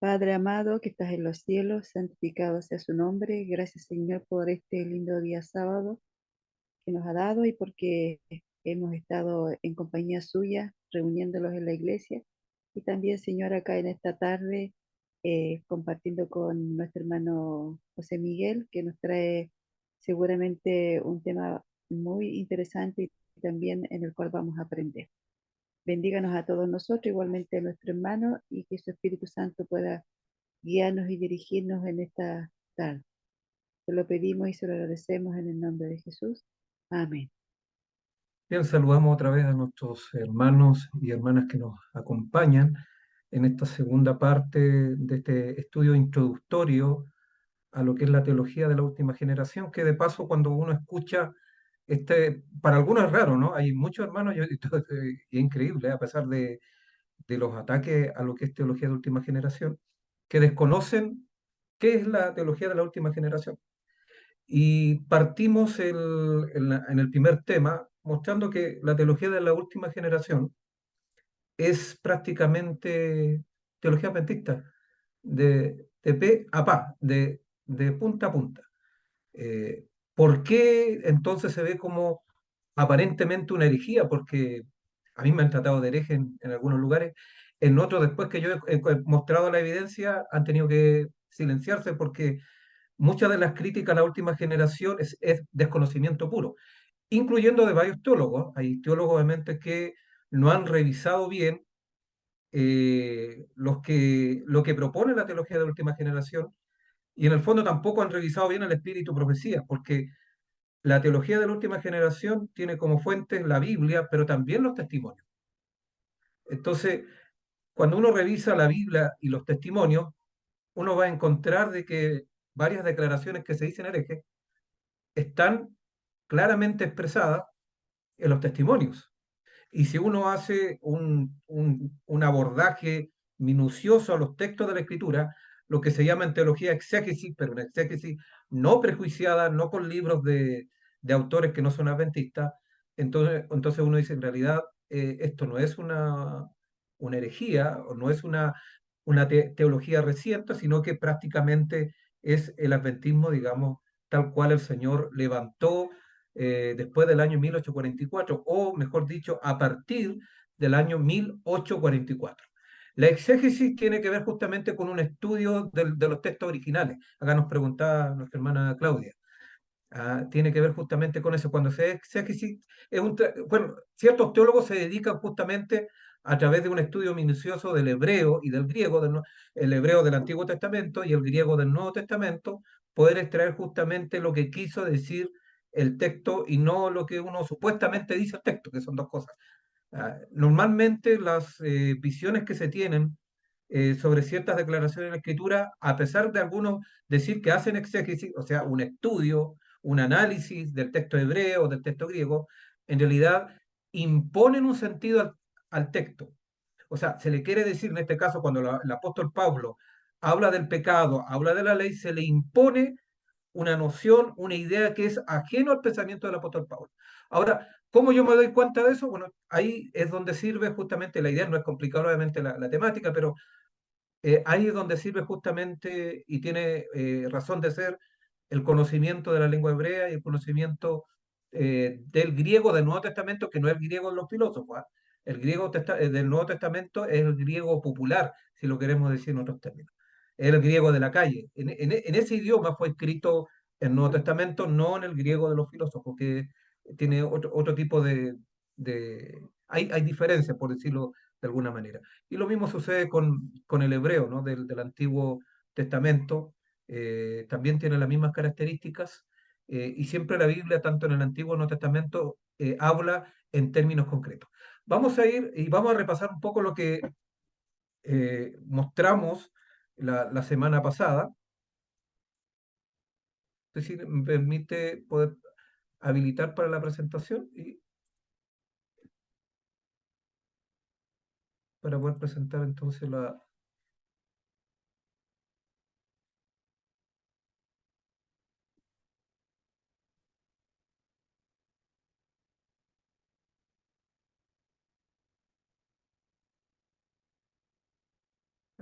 Padre amado que estás en los cielos, santificado sea su nombre. Gracias, Señor, por este lindo día sábado que nos ha dado y porque hemos estado en compañía suya, reuniéndolos en la iglesia. Y también, Señor, acá en esta tarde, compartiendo con nuestro hermano José Miguel, que nos trae seguramente un tema muy interesante y también en el cual vamos a aprender. Bendíganos a todos nosotros, igualmente a nuestro hermano, y que su Espíritu Santo pueda guiarnos y dirigirnos en esta tarde. Te lo pedimos y se lo agradecemos en el nombre de Jesús. Amén. Bien, saludamos otra vez a nuestros hermanos y hermanas que nos acompañan en esta segunda parte de este estudio introductorio a lo que es la teología de la última generación, que de paso cuando uno escucha, para algunos es raro, ¿no? Hay muchos hermanos, y es increíble, a pesar de los ataques a lo que es teología de última generación, que desconocen qué es la teología de la última generación. Y partimos en el primer tema mostrando que la teología de la última generación es prácticamente teología adventista, de pe a pa, de punta a punta. ¿Por qué entonces se ve como aparentemente una herejía? Porque a mí me han tratado de hereje en algunos lugares, en otros, después que yo he mostrado la evidencia, han tenido que silenciarse porque muchas de las críticas a la última generación es desconocimiento puro, incluyendo de varios teólogos. Hay teólogos obviamente que no han revisado bien lo que propone la teología de la última generación y en el fondo tampoco han revisado bien el espíritu profecía, porque la teología de la última generación tiene como fuentes la Biblia, pero también los testimonios. Entonces, cuando uno revisa la Biblia y los testimonios, uno va a encontrar de que varias declaraciones que se dicen herejes están claramente expresadas en los testimonios. Y si uno hace un abordaje minucioso a los textos de la Escritura, lo que se llama en teología exégesis, pero una exégesis no prejuiciada, no con libros de autores que no son adventistas, entonces uno dice, en realidad, esto no es una herejía, o no es una teología reciente, sino que prácticamente es el adventismo, digamos, tal cual el Señor levantó después del año 1844, o mejor dicho, a partir del año 1844. La exégesis tiene que ver justamente con un estudio de los textos originales. Acá nos preguntaba nuestra hermana Claudia. Tiene que ver justamente con eso. Cuando se exégesis, bueno, ciertos teólogos se dedican justamente a través de un estudio minucioso del hebreo y del griego, el hebreo del Antiguo Testamento y el griego del Nuevo Testamento, poder extraer justamente lo que quiso decir el texto y no lo que uno supuestamente dice el texto, que son dos cosas. Normalmente las visiones que se tienen sobre ciertas declaraciones de la Escritura, a pesar de algunos decir que hacen exégesis, o sea, un estudio, un análisis del texto hebreo, del texto griego, en realidad imponen un sentido al texto. O sea, se le quiere decir en este caso, cuando el apóstol Pablo habla del pecado, habla de la ley, se le impone una noción, una idea que es ajeno al pensamiento del apóstol Pablo. Ahora, ¿cómo yo me doy cuenta de eso? Bueno, ahí es donde sirve justamente la idea, no es complicado obviamente la temática, pero ahí es donde sirve justamente y tiene razón de ser el conocimiento de la lengua hebrea y el conocimiento del griego del Nuevo Testamento, que no es el griego de los filósofos. El griego del Nuevo Testamento es el griego popular, si lo queremos decir en otros términos. Es el griego de la calle. En ese idioma fue escrito el Nuevo Testamento, no en el griego de los filósofos, que tiene otro tipo hay diferencias, por decirlo de alguna manera. Y lo mismo sucede con el hebreo, ¿no? Del Antiguo Testamento. También tiene las mismas características. Y siempre la Biblia, tanto en el Antiguo como en el Nuevo Testamento, habla en términos concretos. Vamos a ir y vamos a repasar un poco lo que mostramos la semana pasada. Es decir, me permite poder habilitar para la presentación y para poder presentar entonces la...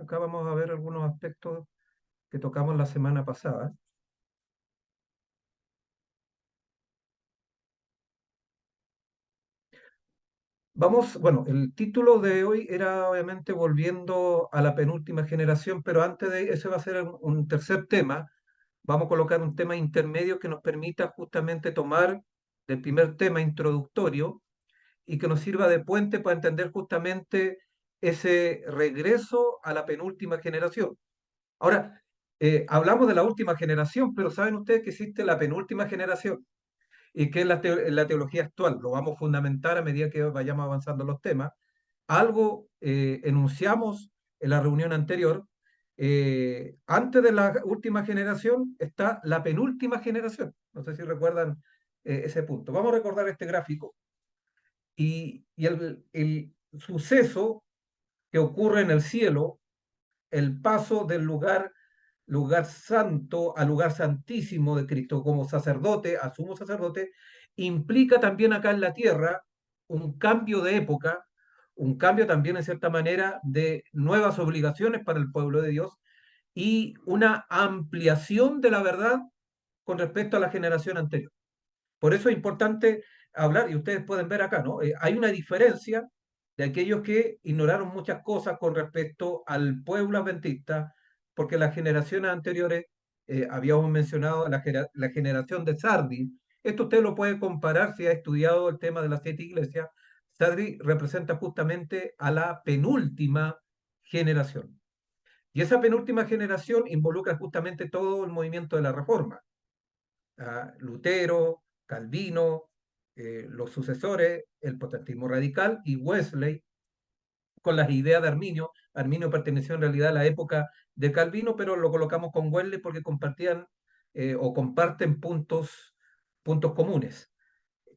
Acá vamos a ver algunos aspectos que tocamos la semana pasada. Vamos, bueno, el título de hoy era obviamente volviendo a la penúltima generación, pero antes de ese va a ser un tercer tema. Vamos a colocar un tema intermedio que nos permita justamente tomar el primer tema introductorio y que nos sirva de puente para entender justamente ese regreso a la penúltima generación. Ahora, hablamos de la última generación, pero saben ustedes que existe la penúltima generación y que es la teología actual. Lo vamos a fundamentar a medida que vayamos avanzando los temas. Algo enunciamos en la reunión anterior. Antes de la última generación está la penúltima generación. No sé si recuerdan ese punto. Vamos a recordar este gráfico y el suceso que ocurre en el cielo, el paso del lugar santo al lugar santísimo de Cristo como sacerdote, a sumo sacerdote, implica también acá en la tierra un cambio de época, un cambio también en cierta manera de nuevas obligaciones para el pueblo de Dios y una ampliación de la verdad con respecto a la generación anterior. Por eso es importante hablar, y ustedes pueden ver acá, ¿no? Hay una diferencia de aquellos que ignoraron muchas cosas con respecto al pueblo adventista, porque las generaciones anteriores, habíamos mencionado la generación de Sardis. Esto usted lo puede comparar si ha estudiado el tema de las 7 iglesias. Sardis representa justamente a la penúltima generación. Y esa penúltima generación involucra justamente todo el movimiento de la Reforma, a Lutero, Calvino, los sucesores, el protestantismo radical y Wesley con las ideas de Arminio. Arminio perteneció en realidad a la época de Calvino, pero lo colocamos con Wesley porque compartían o comparten puntos comunes.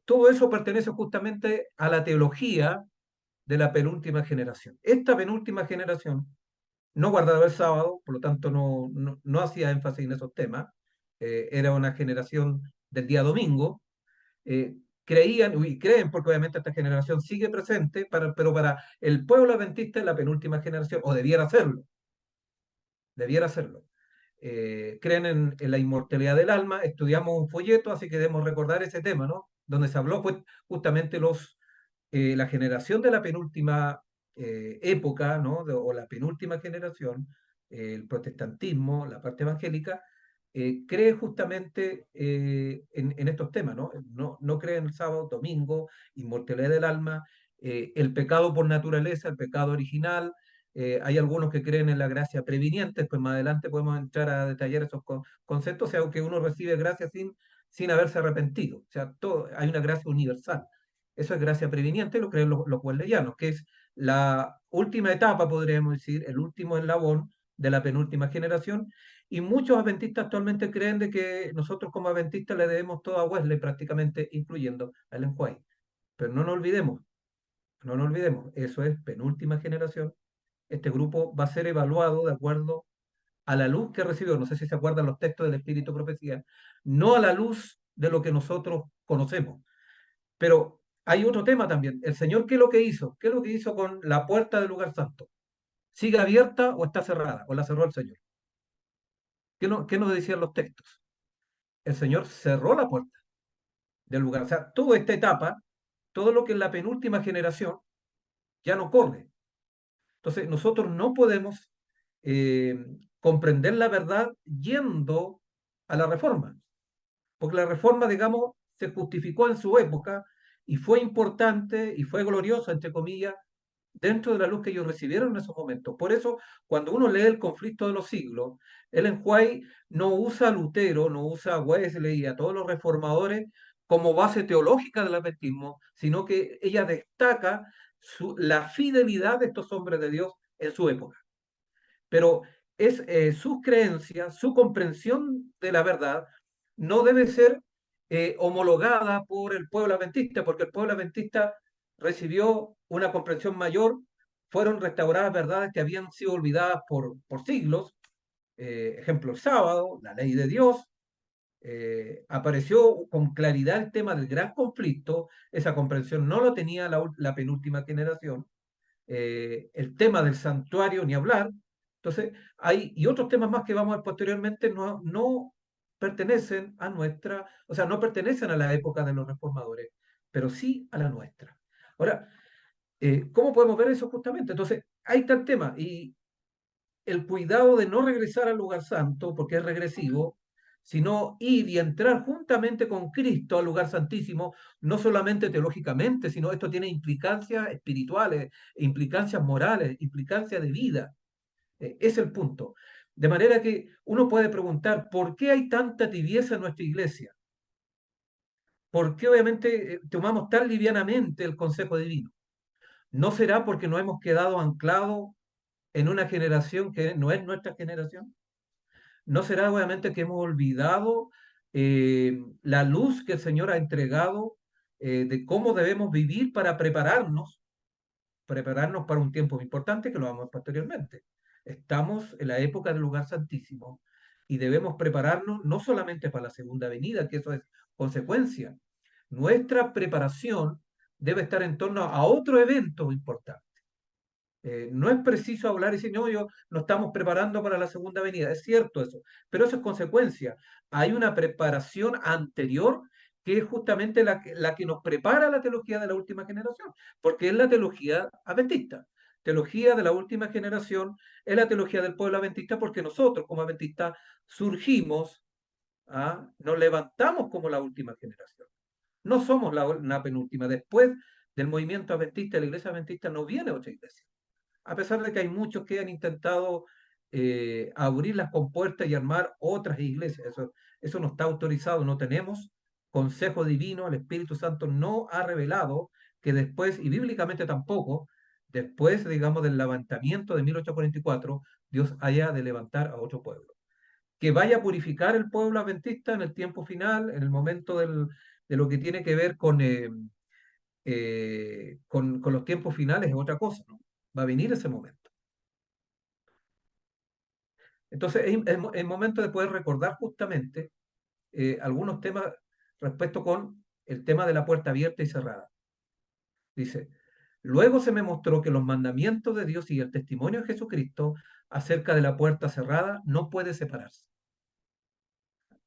Todo eso pertenece justamente a la teología de la penúltima generación. Esta penúltima generación no guardaba el sábado, por lo tanto no hacía énfasis en esos temas. Era una generación del día domingo. Creían y creen, porque obviamente esta generación sigue presente, pero para el pueblo adventista es la penúltima generación, o debiera serlo. Creen en la inmortalidad del alma, estudiamos un folleto, así que debemos recordar ese tema, ¿no? Donde se habló pues, justamente la generación de la penúltima época, ¿no? O la penúltima generación, el protestantismo, la parte evangélica, cree justamente en estos temas, ¿no? No cree en el sábado, domingo, inmortalidad del alma, el pecado por naturaleza, el pecado original. Hay algunos que creen en la gracia previniente, pues más adelante podemos entrar a detallar esos conceptos, o sea, que uno recibe gracia sin haberse arrepentido. O sea, hay una gracia universal. Eso es gracia previniente, lo creen los wesleyanos, que es la última etapa, podríamos decir, el último eslabón de la penúltima generación. Y muchos adventistas actualmente creen de que nosotros como adventistas le debemos todo a Wesley, prácticamente incluyendo a Ellen White. Pero no nos olvidemos, eso es penúltima generación. Este grupo va a ser evaluado de acuerdo a la luz que recibió. No sé si se acuerdan los textos del Espíritu Profecía, no a la luz de lo que nosotros conocemos. Pero hay otro tema también. El Señor, ¿qué es lo que hizo? ¿Qué es lo que hizo con la puerta del lugar santo? ¿Sigue abierta o está cerrada? ¿O la cerró el Señor? ¿Qué nos decían los textos? El Señor cerró la puerta del lugar. O sea, toda esta etapa, todo lo que es la penúltima generación, ya no corre. Entonces, nosotros no podemos eh, comprender la verdad yendo a la reforma, porque la reforma, digamos, se justificó en su época y fue importante y fue gloriosa, entre comillas, dentro de la luz que ellos recibieron en esos momentos. Por eso, cuando uno lee el conflicto de los siglos, Ellen White no usa a Lutero, no usa a Wesley y a todos los reformadores como base teológica del adventismo, sino que ella destaca la fidelidad de estos hombres de Dios en su época. Pero es sus creencias, su comprensión de la verdad, no debe ser homologada por el pueblo adventista, porque el pueblo adventista recibió una comprensión mayor, fueron restauradas verdades que habían sido olvidadas por siglos, ejemplo, el sábado, la ley de Dios, apareció con claridad el tema del gran conflicto, esa comprensión no lo tenía la penúltima generación, el tema del santuario, ni hablar, Entonces, y otros temas más que vamos a ver posteriormente no pertenecen a nuestra, o sea, no pertenecen a la época de los reformadores, pero sí a la nuestra. Ahora, ¿cómo podemos ver eso justamente? Entonces, ahí está el tema. Y el cuidado de no regresar al lugar santo, porque es regresivo, sino ir y entrar juntamente con Cristo al lugar santísimo, no solamente teológicamente, sino esto tiene implicancias espirituales, implicancias morales, implicancias de vida. Es el punto. De manera que uno puede preguntar, ¿por qué hay tanta tibieza en nuestra iglesia? ¿Por qué obviamente tomamos tan livianamente el consejo divino? ¿No será porque no hemos quedado anclados en una generación que no es nuestra generación? ¿No será obviamente que hemos olvidado la luz que el Señor ha entregado de cómo debemos vivir para prepararnos para un tiempo importante que lo vamos a ver posteriormente? Estamos en la época del lugar santísimo y debemos prepararnos no solamente para la segunda venida, que eso es consecuencia. Nuestra preparación debe estar en torno a otro evento importante. No es preciso hablar y decir, no, yo nos estamos preparando para la segunda venida. Es cierto eso, pero eso es consecuencia. Hay una preparación anterior que es justamente la que nos prepara la teología de la última generación, porque es la teología adventista. Teología de la última generación es la teología del pueblo adventista porque nosotros como adventistas surgimos, nos levantamos como la última generación. No somos la penúltima. Después del movimiento adventista, de la iglesia adventista, no viene otra iglesia, a pesar de que hay muchos que han intentado abrir las compuertas y armar otras iglesias. Eso no está autorizado, no tenemos consejo divino, el Espíritu Santo no ha revelado que después, y bíblicamente tampoco, después, digamos, del levantamiento de 1844, Dios haya de levantar a otro pueblo. Que vaya a purificar el pueblo adventista en el tiempo final, en el momento de lo que tiene que ver con los tiempos finales es otra cosa, ¿no? Va a venir ese momento. Entonces, es momento de poder recordar justamente algunos temas respecto con el tema de la puerta abierta y cerrada. Dice, luego se me mostró que los mandamientos de Dios y el testimonio de Jesucristo acerca de la puerta cerrada no puede separarse.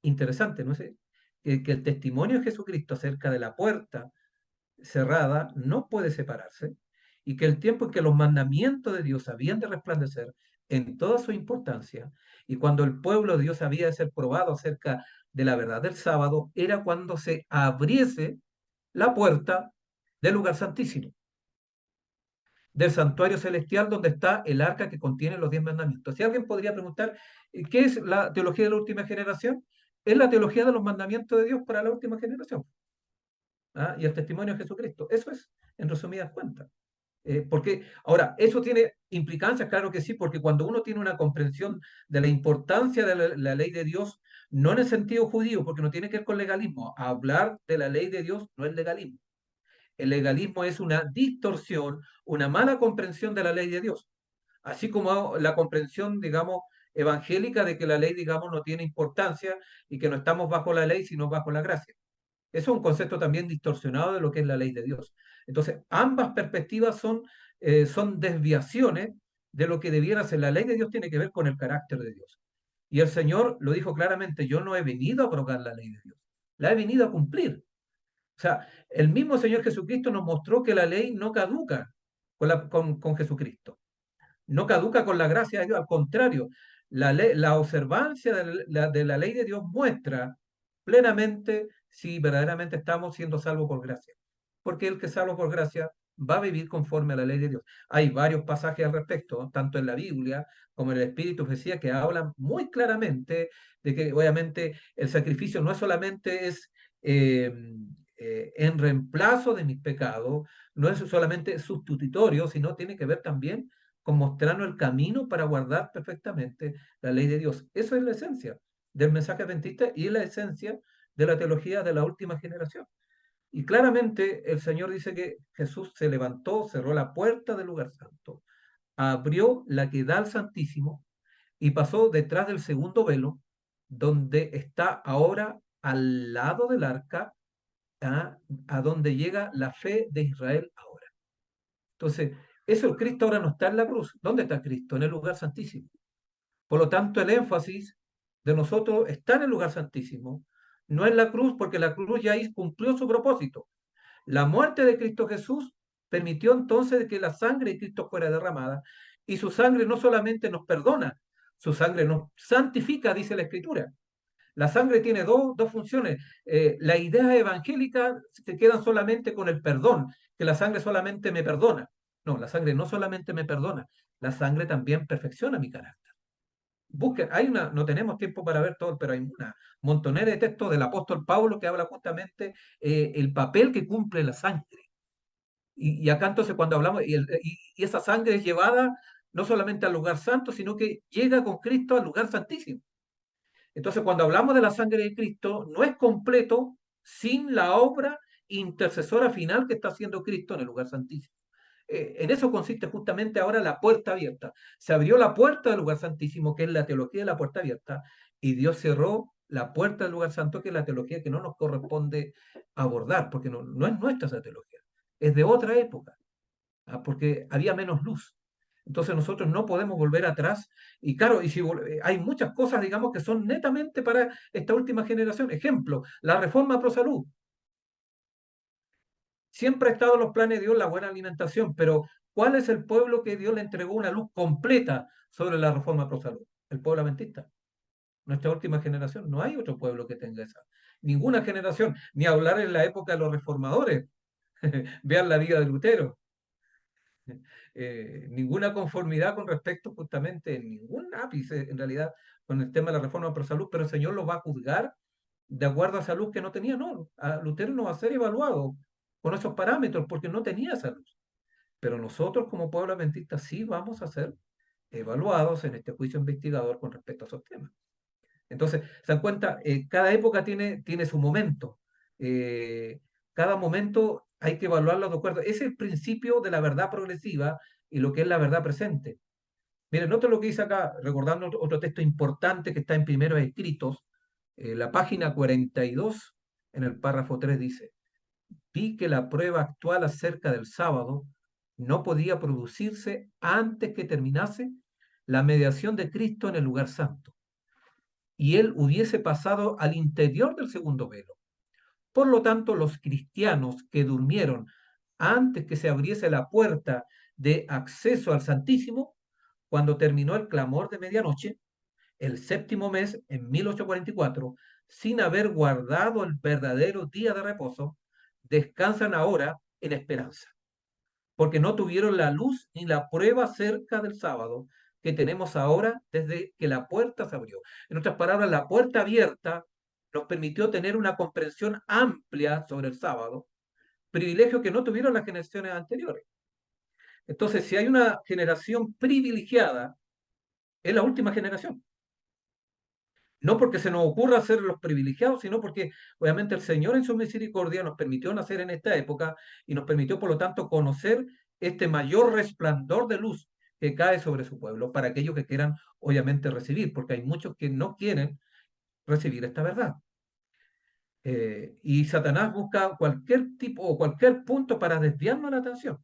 Interesante, ¿no sé? Que el testimonio de Jesucristo acerca de la puerta cerrada no puede separarse y que el tiempo en que los mandamientos de Dios habían de resplandecer en toda su importancia y cuando el pueblo de Dios había de ser probado acerca de la verdad del sábado, era cuando se abriese la puerta del lugar santísimo, del santuario celestial donde está el arca que contiene los 10 mandamientos. Si alguien podría preguntar, ¿qué es la teología de la última generación? Es la teología de los mandamientos de Dios para la última generación. Y el testimonio de Jesucristo. Eso es, en resumidas cuentas. Porque, ahora, eso tiene implicancias, claro que sí, porque cuando uno tiene una comprensión de la importancia de la ley de Dios, no en el sentido judío, porque no tiene que ver con legalismo, hablar de la ley de Dios no es legalismo. El legalismo es una distorsión, una mala comprensión de la ley de Dios. Así como la comprensión, digamos, evangélica de que la ley, digamos, no tiene importancia y que no estamos bajo la ley, sino bajo la gracia. Eso es un concepto también distorsionado de lo que es la ley de Dios. Entonces, ambas perspectivas son desviaciones de lo que debiera ser. La ley de Dios tiene que ver con el carácter de Dios. Y el Señor lo dijo claramente, yo no he venido a abrogar la ley de Dios, la he venido a cumplir. O sea, el mismo Señor Jesucristo nos mostró que la ley no caduca con Jesucristo, no caduca con la gracia de Dios, al contrario, la observancia de la ley de Dios muestra plenamente si verdaderamente estamos siendo salvos por gracia. Porque el que es salvo por gracia va a vivir conforme a la ley de Dios. Hay varios pasajes al respecto, ¿no? Tanto en la Biblia como en el Espíritu de Profecía, que hablan muy claramente de que obviamente el sacrificio no solamente es eh, en reemplazo de mis pecados, no es solamente sustitutorio, sino tiene que ver también con mostrarnos el camino para guardar perfectamente la ley de Dios. Eso es la esencia del mensaje adventista y es la esencia de la teología de la última generación. Y claramente el Señor dice que Jesús se levantó, cerró la puerta del lugar santo, abrió la que da al Santísimo y pasó detrás del segundo velo, donde está ahora al lado del arca, a donde llega la fe de Israel ahora. Entonces, eso Cristo ahora no está en la cruz. ¿Dónde está Cristo? En el lugar santísimo. Por lo tanto, el énfasis de nosotros está en el lugar santísimo, no en la cruz, porque la cruz ya ahí cumplió su propósito. La muerte de Cristo Jesús permitió entonces que la sangre de Cristo fuera derramada, y su sangre no solamente nos perdona, su sangre nos santifica, dice la Escritura. La sangre tiene dos funciones. La idea evangélica se quedan solamente con el perdón, que la sangre solamente me perdona. No, la sangre no solamente me perdona, la sangre también perfecciona mi carácter. Busquen, no tenemos tiempo para ver todo, pero hay una montonera de textos del apóstol Pablo que habla justamente el papel que cumple la sangre. Y acá entonces cuando hablamos, y esa sangre es llevada no solamente al lugar santo, sino que llega con Cristo al lugar santísimo. Entonces, cuando hablamos de la sangre de Cristo, no es completo sin la obra intercesora final que está haciendo Cristo en el lugar santísimo. En eso consiste justamente ahora la puerta abierta. Se abrió la puerta del lugar santísimo, que es la teología de la puerta abierta, y Dios cerró la puerta del lugar santo, que es la teología que no nos corresponde abordar, porque no es nuestra esa teología, es de otra época, porque había menos luz. Entonces nosotros no podemos volver atrás. Y claro, y si hay muchas cosas, digamos, que son netamente para esta última generación. Ejemplo, la reforma pro salud. Siempre ha estado en los planes de Dios la buena alimentación, pero ¿cuál es el pueblo que Dios le entregó una luz completa sobre la reforma pro salud? El pueblo adventista. Nuestra última generación. No hay otro pueblo que tenga esa. Ninguna generación. Ni hablar en la época de los reformadores. Vean la vida de Lutero. Ninguna conformidad con respecto justamente, ningún ápice en realidad con el tema de la reforma por salud, pero el Señor lo va a juzgar de acuerdo a salud que no tenía, no. A Lutero no va a ser evaluado con esos parámetros porque no tenía salud. Pero nosotros como pueblo adventista sí vamos a ser evaluados en este juicio investigador con respecto a esos temas. Entonces, se dan cuenta, cada época tiene su momento. Eh, Cada momento hay que evaluarlo de acuerdo. Ese es el principio de la verdad progresiva y lo que es la verdad presente. Miren, nota lo que dice acá, recordando otro texto importante que está en Primeros Escritos, la página 42, en el párrafo 3 dice, vi que la prueba actual acerca del sábado no podía producirse antes que terminase la mediación de Cristo en el lugar santo y él hubiese pasado al interior del segundo velo. Por lo tanto, los cristianos que durmieron antes que se abriese la puerta de acceso al Santísimo, cuando terminó el clamor de medianoche, el séptimo mes, en 1844, sin haber guardado el verdadero día de reposo, descansan ahora en esperanza porque no tuvieron la luz ni la prueba cerca del sábado que tenemos ahora desde que la puerta se abrió. En otras palabras, la puerta abierta nos permitió tener una comprensión amplia sobre el sábado, privilegio que no tuvieron las generaciones anteriores. Entonces, si hay una generación privilegiada, es la última generación. No porque se nos ocurra ser los privilegiados, sino porque obviamente el Señor en su misericordia nos permitió nacer en esta época y nos permitió, por lo tanto, conocer este mayor resplandor de luz que cae sobre su pueblo, para aquellos que quieran, obviamente, recibir, porque hay muchos que no quieren recibir esta verdad. Y Satanás busca cualquier tipo o cualquier punto para desviarnos la atención,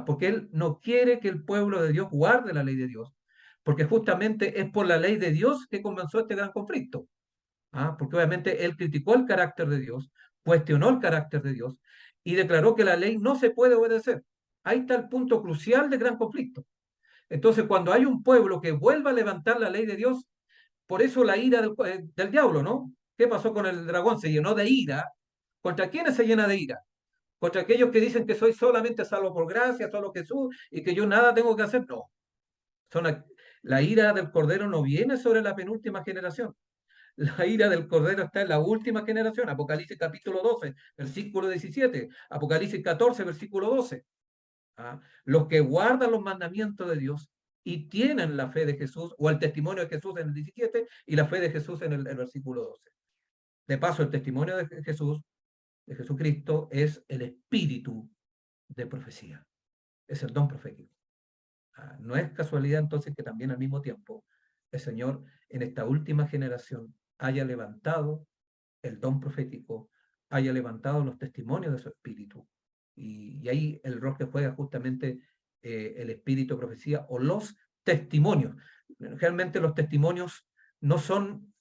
porque él no quiere que el pueblo de Dios guarde la ley de Dios, porque justamente es por la ley de Dios que comenzó este gran conflicto. Porque obviamente él criticó el carácter de Dios, cuestionó el carácter de Dios y declaró que la ley no se puede obedecer. Ahí está el punto crucial del gran conflicto. Entonces, cuando hay un pueblo que vuelva a levantar la ley de Dios, por eso la ira del diablo, ¿no? ¿Qué pasó con el dragón? Se llenó de ira. ¿Contra quiénes se llena de ira? Contra aquellos que dicen que soy solamente salvo por gracia, solo Jesús, y que yo nada tengo que hacer. No. La ira del Cordero no viene sobre la penúltima generación. La ira del Cordero está en la última generación. Apocalipsis capítulo 12, versículo 17. Apocalipsis 14, versículo 12. Los que guardan los mandamientos de Dios y tienen la fe de Jesús, o el testimonio de Jesús en el 17 y la fe de Jesús en el versículo 12. De paso, el testimonio de Jesús, de Jesucristo, es el espíritu de profecía. Es el don profético. No es casualidad entonces que también al mismo tiempo el Señor en esta última generación haya levantado el don profético, haya levantado los testimonios de su espíritu. Y ahí el rol que juega justamente el espíritu de profecía o los testimonios. Realmente los testimonios no son,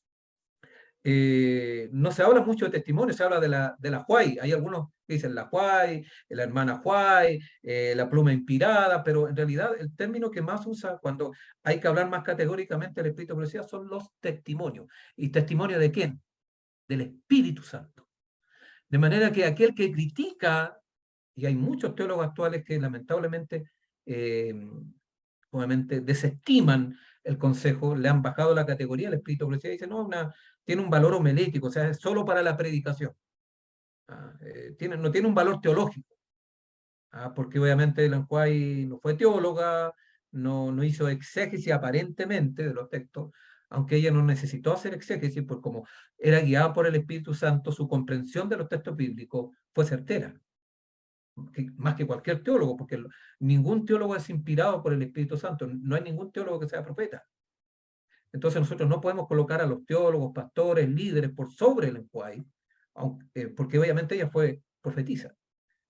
no se habla mucho de testimonios, se habla de la Huay. Hay algunos que dicen la Huay, la hermana Huay, la pluma inspirada, pero en realidad el término que más usa cuando hay que hablar más categóricamente del Espíritu de Profecía son los testimonios. ¿Y testimonio de quién? Del Espíritu Santo. De manera que aquel que critica, y hay muchos teólogos actuales que lamentablemente eh, obviamente desestiman el consejo, le han bajado la categoría al Espíritu de Profecía y dicen, no, tiene un valor homilético, o sea, es solo para la predicación. No tiene un valor teológico, porque obviamente Ellen White no fue teóloga, no hizo exégesis aparentemente de los textos, aunque ella no necesitó hacer exégesis, porque como era guiada por el Espíritu Santo, su comprensión de los textos bíblicos fue certera, más que cualquier teólogo, porque ningún teólogo es inspirado por el Espíritu Santo, no hay ningún teólogo que sea profeta. Entonces nosotros no podemos colocar a los teólogos, pastores, líderes por sobre el enjuague, porque obviamente ella fue profetisa.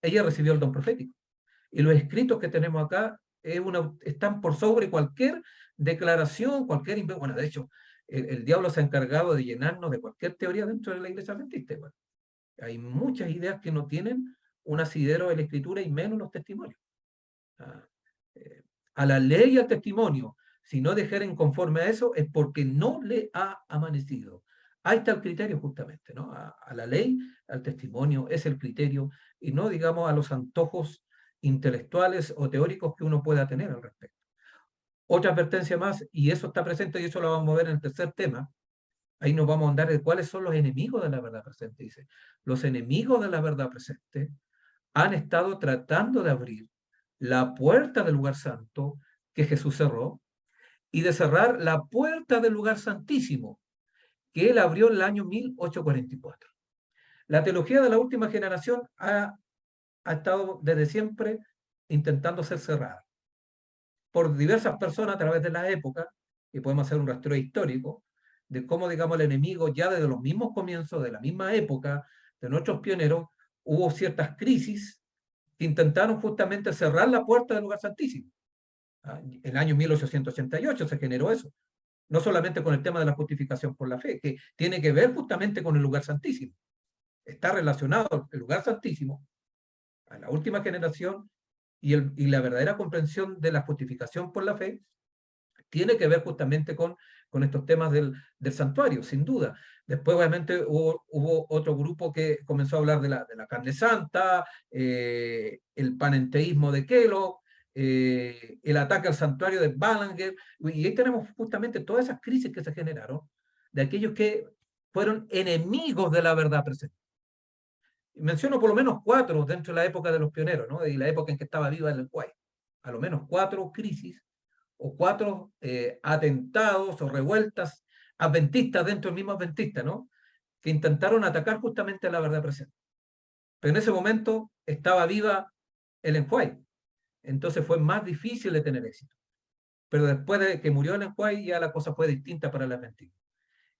Ella recibió el don profético. Y los escritos que tenemos acá están por sobre cualquier declaración, bueno, de hecho, el diablo se ha encargado de llenarnos de cualquier teoría dentro de la iglesia adventista. Bueno, hay muchas ideas que no tienen un asidero de la escritura y menos los testimonios. Ah, eh, a la ley y al testimonio, si no dejaren conforme a eso, es porque no le ha amanecido. Ahí está el criterio justamente, ¿no? A la ley, al testimonio, es el criterio, y no, digamos, a los antojos intelectuales o teóricos que uno pueda tener al respecto. Otra advertencia más, y eso está presente, y eso lo vamos a ver en el tercer tema, ahí nos vamos a andar de cuáles son los enemigos de la verdad presente. Dice, los enemigos de la verdad presente han estado tratando de abrir la puerta del lugar santo que Jesús cerró y de cerrar la puerta del lugar santísimo que él abrió en el año 1844. La teología de la última generación ha estado desde siempre intentando ser cerrada por diversas personas a través de la época, y podemos hacer un rastreo histórico de cómo, digamos, el enemigo ya desde los mismos comienzos de la misma época de nuestros pioneros hubo ciertas crisis que intentaron justamente cerrar la puerta del lugar santísimo. En el año 1888 se generó eso, no solamente con el tema de la justificación por la fe, que tiene que ver justamente con el lugar santísimo. Está relacionado el lugar santísimo a la última generación y la verdadera comprensión de la justificación por la fe tiene que ver justamente con estos temas del santuario, sin duda. Después, obviamente, hubo otro grupo que comenzó a hablar de la carne santa, el panenteísmo de Kellogg, el ataque al santuario de Balanger, y ahí tenemos justamente todas esas crisis que se generaron de aquellos que fueron enemigos de la verdad presente. Menciono por lo menos 4 dentro de la época de los pioneros, ¿no? Y la época en que estaba viva el Lenguay. A lo menos 4 crisis o 4 atentados o revueltas adventistas dentro del mismo adventista, ¿no? Que intentaron atacar justamente a la verdad presente. Pero en ese momento estaba viva el enjuague, entonces fue más difícil de tener éxito. Pero después de que murió el enjuague, ya la cosa fue distinta para el adventista.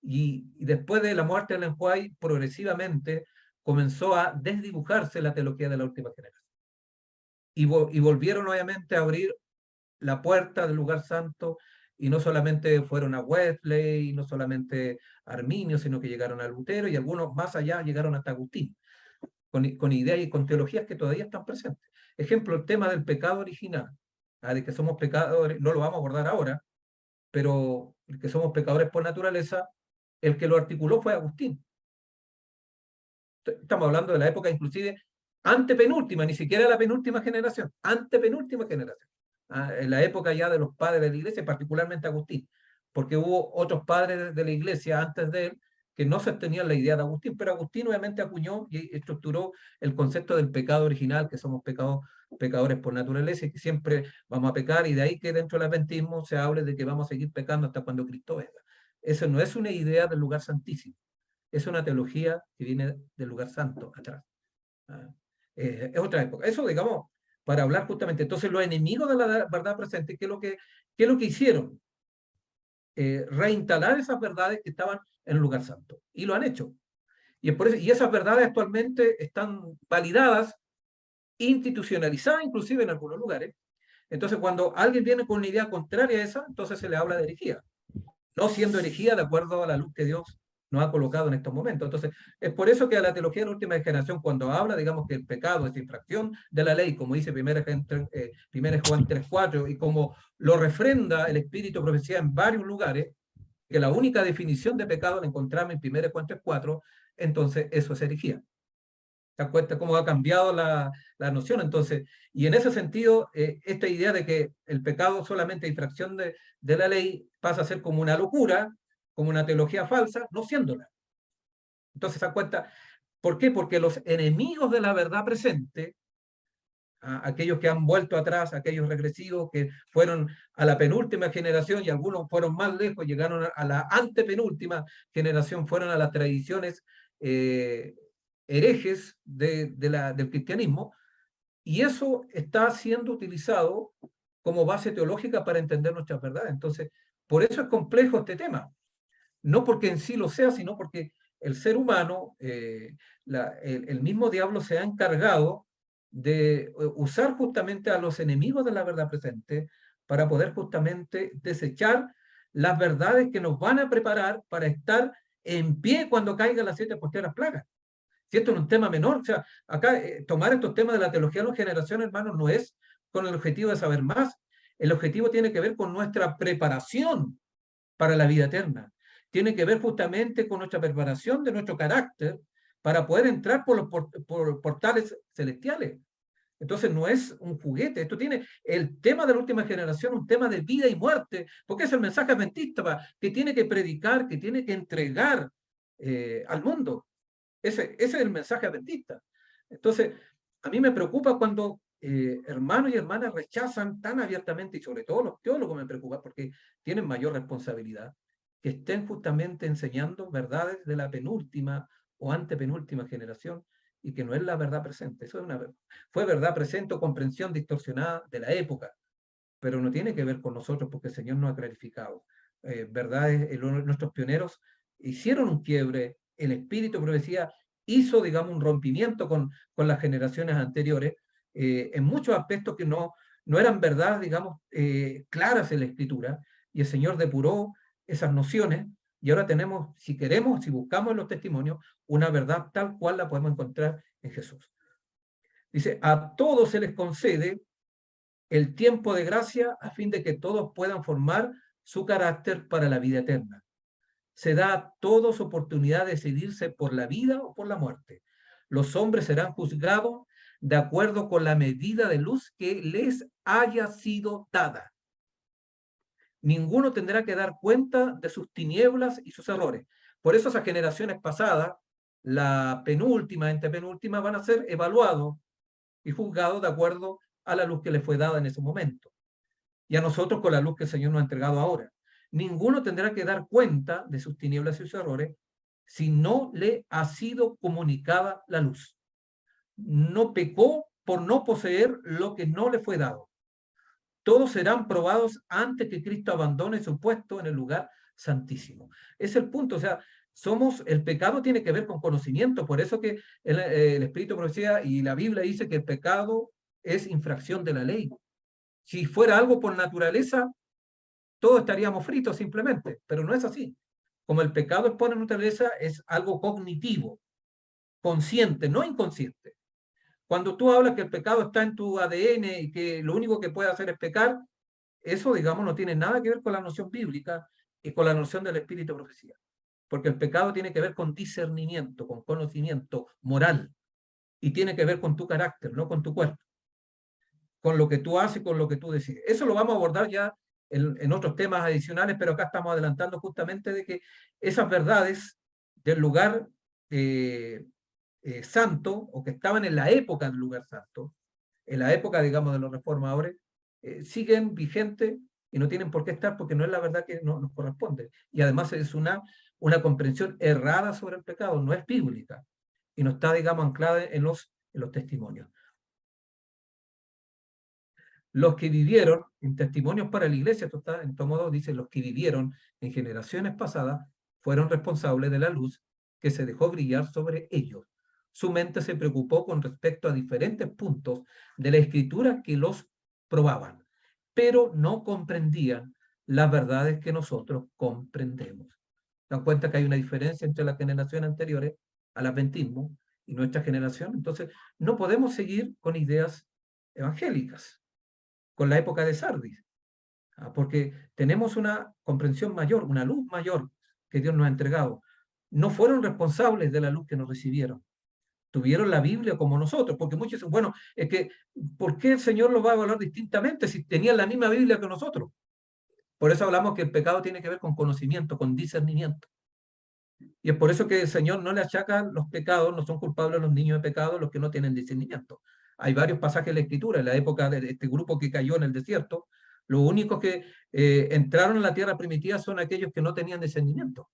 Y después de la muerte del enjuague, progresivamente comenzó a desdibujarse la teología de la última generación. Y volvieron obviamente a abrir la puerta del lugar santo, y no solamente fueron a Wesley, no solamente a Arminio, sino que llegaron a Lutero, y algunos más allá llegaron hasta Agustín, con ideas y con teologías que todavía están presentes. Ejemplo, el tema del pecado original, de que somos pecadores, no lo vamos a abordar ahora, pero que somos pecadores por naturaleza, el que lo articuló fue Agustín. Estamos hablando de la época inclusive antepenúltima, ni siquiera la penúltima generación, antepenúltima generación. En la época ya de los padres de la iglesia, particularmente Agustín, porque hubo otros padres de la iglesia antes de él que no sostenían la idea de Agustín, pero Agustín obviamente acuñó y estructuró el concepto del pecado original, que somos pecadores por naturaleza y que siempre vamos a pecar, y de ahí que dentro del adventismo se hable de que vamos a seguir pecando hasta cuando Cristo venga. Eso no es una idea del lugar santísimo, es una teología que viene del lugar santo atrás. Es otra época. Eso, digamos, para hablar justamente. Entonces, los enemigos de la verdad presente, qué es lo que hicieron? Reinstalar esas verdades que estaban en el lugar santo. Y lo han hecho. Y, es por eso, y esas verdades actualmente están validadas, institucionalizadas inclusive en algunos lugares, Entonces, cuando alguien viene con una idea contraria a esa, entonces se le habla de herejía, no siendo herejía de acuerdo a la luz que Dios nos ha colocado en estos momentos. Entonces, es por eso que a la teología de la última generación, cuando habla, digamos, que el pecado es infracción de la ley, como dice 1 Juan 3:4, y como lo refrenda el Espíritu Profecía en varios lugares, que la única definición de pecado la encontramos en 1 Juan 3:4, entonces eso es herejía. ¿Te das cuenta cómo ha cambiado la noción? Entonces, y en ese sentido, esta idea de que el pecado solamente es infracción de la ley pasa a ser como una locura, como una teología falsa, no siéndola. Entonces, ¿te das cuenta? ¿Por qué? Porque los enemigos de la verdad presente, aquellos que han vuelto atrás, aquellos regresivos que fueron a la penúltima generación y algunos fueron más lejos, llegaron a la antepenúltima generación, fueron a las tradiciones eh, herejes del cristianismo, y eso está siendo utilizado como base teológica para entender nuestras verdades. Entonces, por eso es complejo este tema. No porque en sí lo sea, sino porque el ser humano, el mismo diablo se ha encargado de usar justamente a los enemigos de la verdad presente para poder justamente desechar las verdades que nos van a preparar para estar en pie cuando caigan las 7 posteras plagas. Si esto no es un tema menor, o sea, acá tomar estos temas de la teología de la generación, hermanos, no es con el objetivo de saber más. El objetivo tiene que ver con nuestra preparación para la vida eterna. Tiene que ver justamente con nuestra preparación de nuestro carácter para poder entrar por los portales celestiales. Entonces no es un juguete, esto tiene el tema de la última generación, un tema de vida y muerte, porque es el mensaje adventista que tiene que predicar, que tiene que entregar al mundo. Ese es el mensaje adventista. Entonces, a mí me preocupa cuando hermanos y hermanas rechazan tan abiertamente, y sobre todo los teólogos me preocupa porque tienen mayor responsabilidad, que estén justamente enseñando verdades de la penúltima o antepenúltima generación y que no es la verdad presente. Eso fue verdad presente o comprensión distorsionada de la época, pero no tiene que ver con nosotros porque el Señor nos ha clarificado. Verdades, nuestros pioneros hicieron un quiebre, el espíritu profecía hizo, digamos, un rompimiento con las generaciones anteriores en muchos aspectos que no eran verdades, digamos, claras en la escritura, y el Señor depuró esas nociones, y ahora tenemos, si queremos, si buscamos en los testimonios, una verdad tal cual la podemos encontrar en Jesús. Dice, a todos se les concede el tiempo de gracia a fin de que todos puedan formar su carácter para la vida eterna. Se da a todos oportunidad de decidirse por la vida o por la muerte. Los hombres serán juzgados de acuerdo con la medida de luz que les haya sido dada. Ninguno tendrá que dar cuenta de sus tinieblas y sus errores. Por eso esas generaciones pasadas, la penúltima, antepenúltima, van a ser evaluados y juzgados de acuerdo a la luz que les fue dada en ese momento. Y a nosotros con la luz que el Señor nos ha entregado ahora. Ninguno tendrá que dar cuenta de sus tinieblas y sus errores si no le ha sido comunicada la luz. No pecó por no poseer lo que no le fue dado. Todos serán probados antes que Cristo abandone su puesto en el lugar santísimo. Es el punto, o sea, el pecado tiene que ver con conocimiento, por eso que el Espíritu de Profecía y la Biblia dice que el pecado es infracción de la ley. Si fuera algo por naturaleza, todos estaríamos fritos simplemente, pero no es así. Como el pecado es por naturaleza, es algo cognitivo, consciente, no inconsciente. Cuando tú hablas que el pecado está en tu ADN y que lo único que puede hacer es pecar, eso, digamos, no tiene nada que ver con la noción bíblica y con la noción del espíritu de profecía. Porque el pecado tiene que ver con discernimiento, con conocimiento moral, y tiene que ver con tu carácter, no con tu cuerpo, con lo que tú haces, con lo que tú decides. Eso lo vamos a abordar ya en otros temas adicionales, pero acá estamos adelantando justamente de que esas verdades del lugar santo, o que estaban en la época del lugar santo, en la época, digamos, de los reformadores, siguen vigentes y no tienen por qué estar porque no es la verdad que nos corresponde. Y además es una comprensión errada sobre el pecado, no es bíblica y no está, digamos, anclada en los testimonios. Los que vivieron en testimonios para la iglesia, esto está en tomo 2, dice, los que vivieron en generaciones pasadas fueron responsables de la luz que se dejó brillar sobre ellos. Su mente se preocupó con respecto a diferentes puntos de la escritura que los probaban. pero no comprendían las verdades que nosotros comprendemos. Dan cuenta que hay una diferencia entre las generaciones anteriores al adventismo y nuestra generación. Entonces, no podemos seguir con ideas evangélicas, con la época de Sardis, porque tenemos una comprensión mayor, una luz mayor que Dios nos ha entregado. No fueron responsables de la luz que nos recibieron. Tuvieron la Biblia como nosotros, porque muchos dicen, bueno, es que, ¿por qué el Señor lo va a evaluar distintamente si tenían la misma Biblia que nosotros? Por eso hablamos que el pecado tiene que ver con conocimiento, con discernimiento. Y es por eso que el Señor no le achaca los pecados, no son culpables los niños de pecado los que no tienen discernimiento. Hay varios pasajes de la Escritura, en la época de este grupo que cayó en el desierto, los únicos que entraron en la tierra primitiva son aquellos que no tenían discernimiento.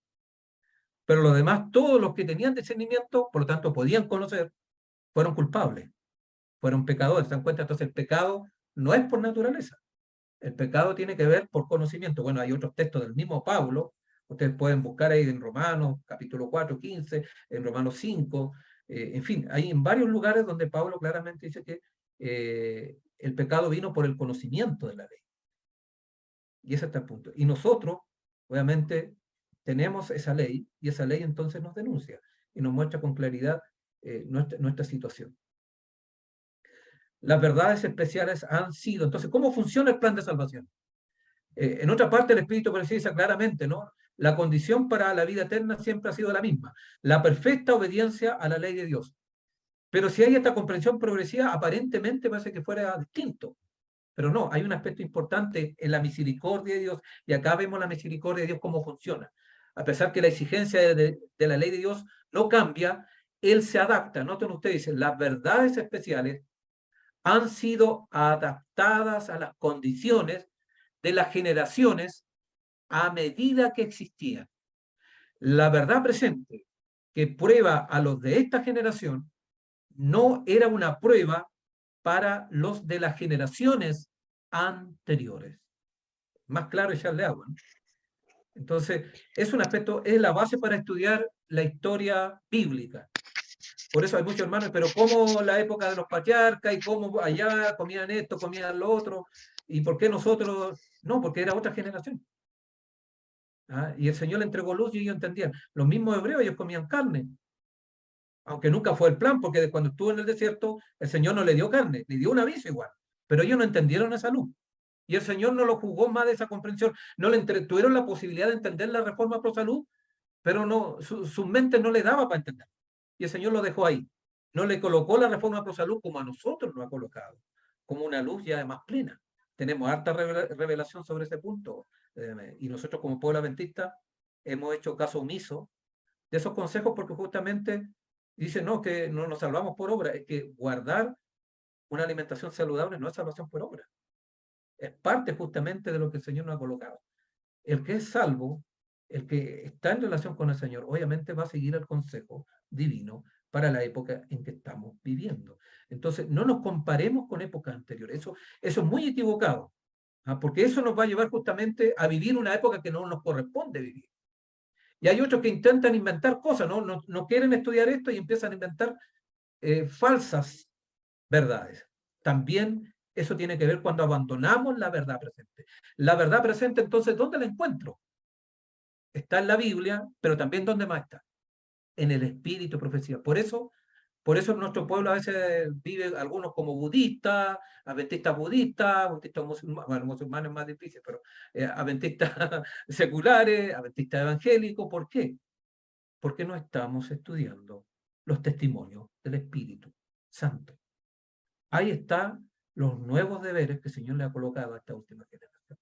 Pero los demás, todos los que tenían discernimiento, por lo tanto podían conocer, fueron culpables, fueron pecadores. ¿Se dan cuenta? Entonces el pecado no es por naturaleza. El pecado tiene que ver por conocimiento. Bueno, hay otros textos del mismo Pablo, ustedes pueden buscar ahí en Romanos, capítulo 4, 15, en Romanos 5, en fin, hay en varios lugares donde Pablo claramente dice que el pecado vino por el conocimiento de la ley. Y ese está el punto. Y nosotros, obviamente, tenemos esa ley, y esa ley entonces nos denuncia y nos muestra con claridad nuestra situación. Las verdades especiales han sido. Entonces, ¿cómo funciona el plan de salvación? En otra parte, el Espíritu precisa claramente, ¿no? La condición para la vida eterna siempre ha sido la misma, la perfecta obediencia a la ley de Dios. Pero si hay esta comprensión progresiva, aparentemente parece que fuera distinto. Pero no, hay un aspecto importante en la misericordia de Dios, y acá vemos la misericordia de Dios cómo funciona. A pesar que la exigencia de la ley de Dios no cambia, Él se adapta. Noten ustedes, dicen, las verdades especiales han sido adaptadas a las condiciones de las generaciones a medida que existían. La verdad presente que prueba a los de esta generación no era una prueba para los de las generaciones anteriores. Más claro echarle agua, ¿no? Entonces, es un aspecto, es la base para estudiar la historia bíblica. Por eso hay muchos hermanos, pero ¿cómo la época de los patriarcas y cómo allá comían esto, comían lo otro? ¿Y por qué nosotros? No, porque era otra generación. ¿Ah? Y el Señor le entregó luz y ellos entendían. Los mismos hebreos, ellos comían carne, aunque nunca fue el plan, porque cuando estuvo en el desierto, el Señor no le dio carne, le dio un aviso igual, pero ellos no entendieron esa luz. Y el Señor no lo jugó más de esa comprensión. No le tuvieron la posibilidad de entender la reforma pro salud, pero no, su mente no le daba para entender. Y el Señor lo dejó ahí. No le colocó la reforma pro salud como a nosotros nos ha colocado, como una luz ya más plena. Tenemos harta revelación sobre ese punto. Y nosotros como pueblo adventista hemos hecho caso omiso de esos consejos porque justamente dicen, no, que no nos salvamos por obra, es que guardar una alimentación saludable no es salvación por obra. Es parte justamente de lo que el Señor nos ha colocado. El que es salvo, el que está en relación con el Señor, obviamente va a seguir el consejo divino para la época en que estamos viviendo. Entonces, no nos comparemos con épocas anteriores. Eso es muy equivocado, porque eso nos va a llevar justamente a vivir una época que no nos corresponde vivir. Y hay otros que intentan inventar cosas, no quieren estudiar esto y empiezan a inventar falsas verdades. También eso tiene que ver cuando abandonamos la verdad presente. La verdad presente, entonces, ¿dónde la encuentro? Está en la Biblia, pero también ¿dónde más está? En el espíritu de profecía. Por eso nuestro pueblo a veces vive algunos como budistas, adventistas budistas, adventistas musulmanes, bueno, musulmanes es más difícil, pero adventistas seculares, adventistas evangélicos. ¿Por qué? Porque no estamos estudiando los testimonios del Espíritu Santo. Ahí están los nuevos deberes que el Señor le ha colocado a esta última generación.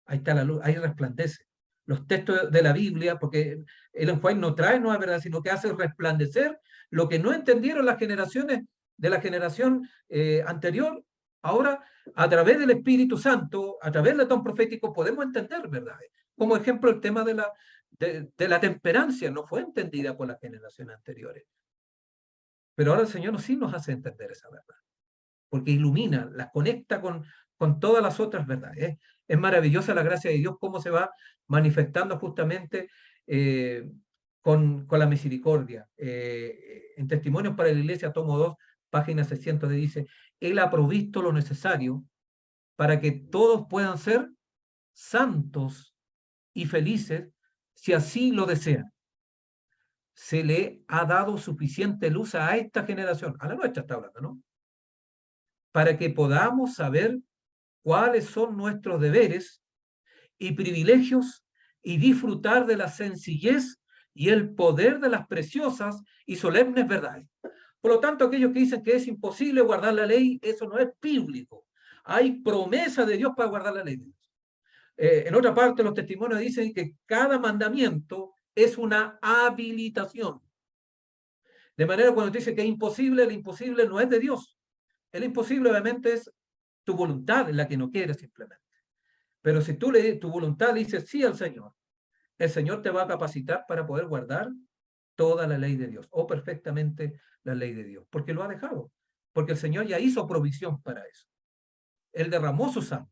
Ahí está la luz, ahí resplandece. Los textos de la Biblia, porque Ellen White no trae nueva verdad, sino que hace resplandecer lo que no entendieron las generaciones de la generación anterior. Ahora, a través del Espíritu Santo, a través del don profético, podemos entender verdades. Como ejemplo, el tema de la temperancia no fue entendida por las generaciones anteriores. Pero ahora el Señor sí nos hace entender esa verdad, porque ilumina, las conecta con todas las otras verdades. Es maravillosa la gracia de Dios, cómo se va manifestando justamente con la misericordia. En Testimonios para la Iglesia, tomo 2, página 600, dice, Él ha provisto lo necesario para que todos puedan ser santos y felices si así lo desean. Se le ha dado suficiente luz a esta generación, a la nuestra está hablando, ¿no? Para que podamos saber cuáles son nuestros deberes y privilegios y disfrutar de la sencillez y el poder de las preciosas y solemnes verdades. Por lo tanto, aquellos que dicen que es imposible guardar la ley, eso no es bíblico. Hay promesa de Dios para guardar la ley de Dios. En otra parte, los testimonios dicen que cada mandamiento es una habilitación. De manera, cuando te dice que es imposible, el imposible no es de Dios. El imposible, obviamente, es tu voluntad en la que no quieres simplemente. Pero si tú tu voluntad le dices sí al Señor, el Señor te va a capacitar para poder guardar toda la ley de Dios o perfectamente la ley de Dios, porque lo ha dejado, porque el Señor ya hizo provisión para eso. Él derramó su sangre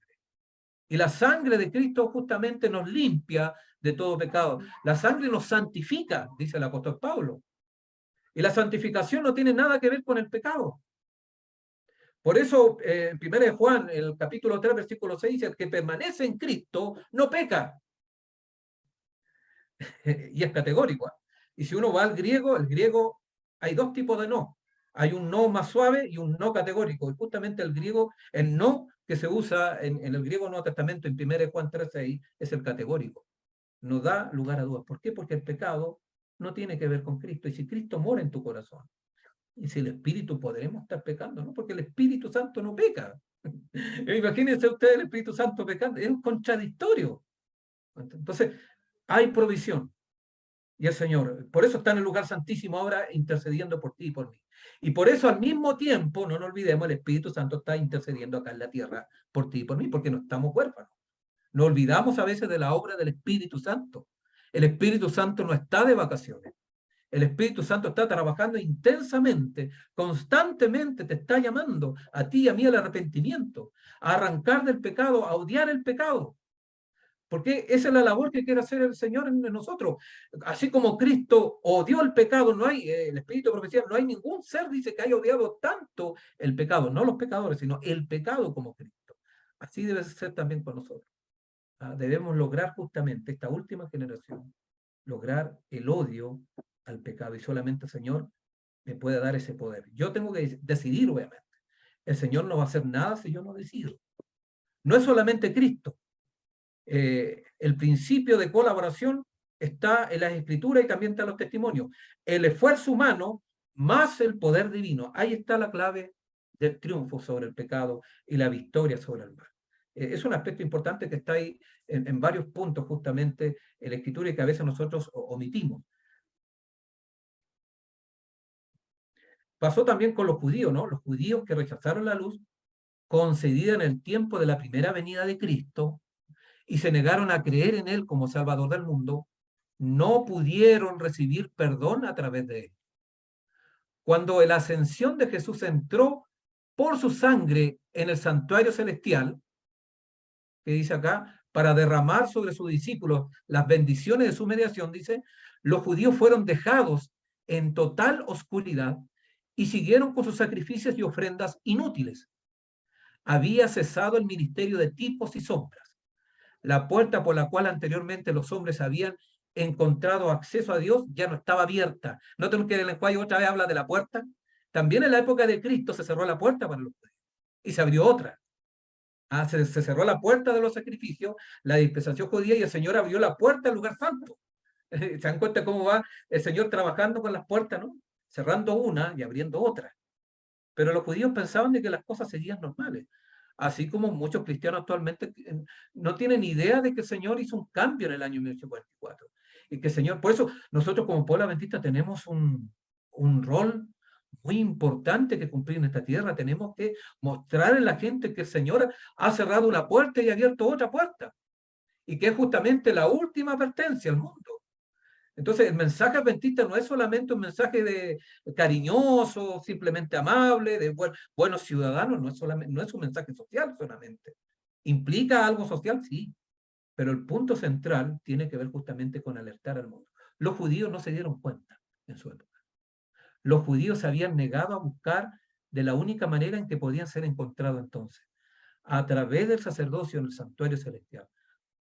y la sangre de Cristo justamente nos limpia de todo pecado. La sangre nos santifica, dice el apóstol Pablo. Y la santificación no tiene nada que ver con el pecado. Por eso, en 1 Juan, el capítulo 3, versículo 6, dice, el que permanece en Cristo no peca. Y es categórico. Y si uno va al griego, el griego hay dos tipos de no. Hay un no más suave y un no categórico. Y justamente el griego, el no que se usa en el griego Nuevo Testamento, en 1 Juan 3:6, es el categórico. No da lugar a dudas. ¿Por qué? Porque el pecado no tiene que ver con Cristo. Y si Cristo mora en tu corazón, y si el Espíritu podremos estar pecando, ¿no? Porque el Espíritu Santo no peca. Imagínense ustedes el Espíritu Santo pecando. Es un contradictorio. Entonces, hay provisión. Y el Señor, por eso está en el lugar santísimo ahora intercediendo por ti y por mí. Y por eso al mismo tiempo, no nos olvidemos, el Espíritu Santo está intercediendo acá en la tierra por ti y por mí, porque no estamos huérfanos. Nos olvidamos a veces de la obra del Espíritu Santo. El Espíritu Santo no está de vacaciones. El Espíritu Santo está trabajando intensamente, constantemente te está llamando a ti y a mí al arrepentimiento, a arrancar del pecado, a odiar el pecado. Porque esa es la labor que quiere hacer el Señor en nosotros. Así como Cristo odió el pecado, no hay, el Espíritu de profecía, no hay ningún ser, dice, que haya odiado tanto el pecado, no los pecadores, sino el pecado como Cristo. Así debe ser también con nosotros. Debemos lograr justamente esta última generación, lograr el odio al pecado y solamente el Señor me puede dar ese poder. Yo tengo que decidir, obviamente. El Señor no va a hacer nada si yo no decido. No es solamente Cristo. El principio de colaboración está en las escrituras y también está en los testimonios. El esfuerzo humano más el poder divino. Ahí está la clave del triunfo sobre el pecado y la victoria sobre el mal. Es un aspecto importante que está ahí en varios puntos justamente en la escritura y que a veces nosotros omitimos. Pasó también con los judíos, ¿no? Los judíos que rechazaron la luz concedida en el tiempo de la primera venida de Cristo y se negaron a creer en Él como Salvador del mundo, no pudieron recibir perdón a través de Él. Cuando la ascensión de Jesús entró por su sangre en el santuario celestial, que dice acá, para derramar sobre sus discípulos las bendiciones de su mediación, dice, los judíos fueron dejados en total oscuridad y siguieron con sus sacrificios y ofrendas inútiles. Había cesado el ministerio de tipos y sombras. La puerta por la cual anteriormente los hombres habían encontrado acceso a Dios ya no estaba abierta. ¿Noten que el lenguaje otra vez habla de la puerta? También en la época de Cristo se cerró la puerta para los judíos y se abrió otra. Se cerró la puerta de los sacrificios, la dispensación judía, y el Señor abrió la puerta al lugar santo. ¿Se dan cuenta cómo va el Señor trabajando con las puertas, ¿no? Cerrando una y abriendo otra. Pero los judíos pensaban de que las cosas seguían normales. Así como muchos cristianos actualmente no tienen idea de que el Señor hizo un cambio en el año 1844. Y que el Señor, por eso nosotros como pueblo adventista tenemos un rol muy importante que cumplir en esta tierra. Tenemos que mostrar a la gente que el Señor ha cerrado una puerta y ha abierto otra puerta. Y que es justamente la última advertencia al mundo. Entonces, el mensaje adventista no es solamente un mensaje de cariñoso, simplemente amable, de buenos ciudadanos, no es un mensaje social solamente. ¿Implica algo social? Sí, pero el punto central tiene que ver justamente con alertar al mundo. Los judíos no se dieron cuenta en su época. Los judíos se habían negado a buscar de la única manera en que podían ser encontrados entonces, a través del sacerdocio en el santuario celestial.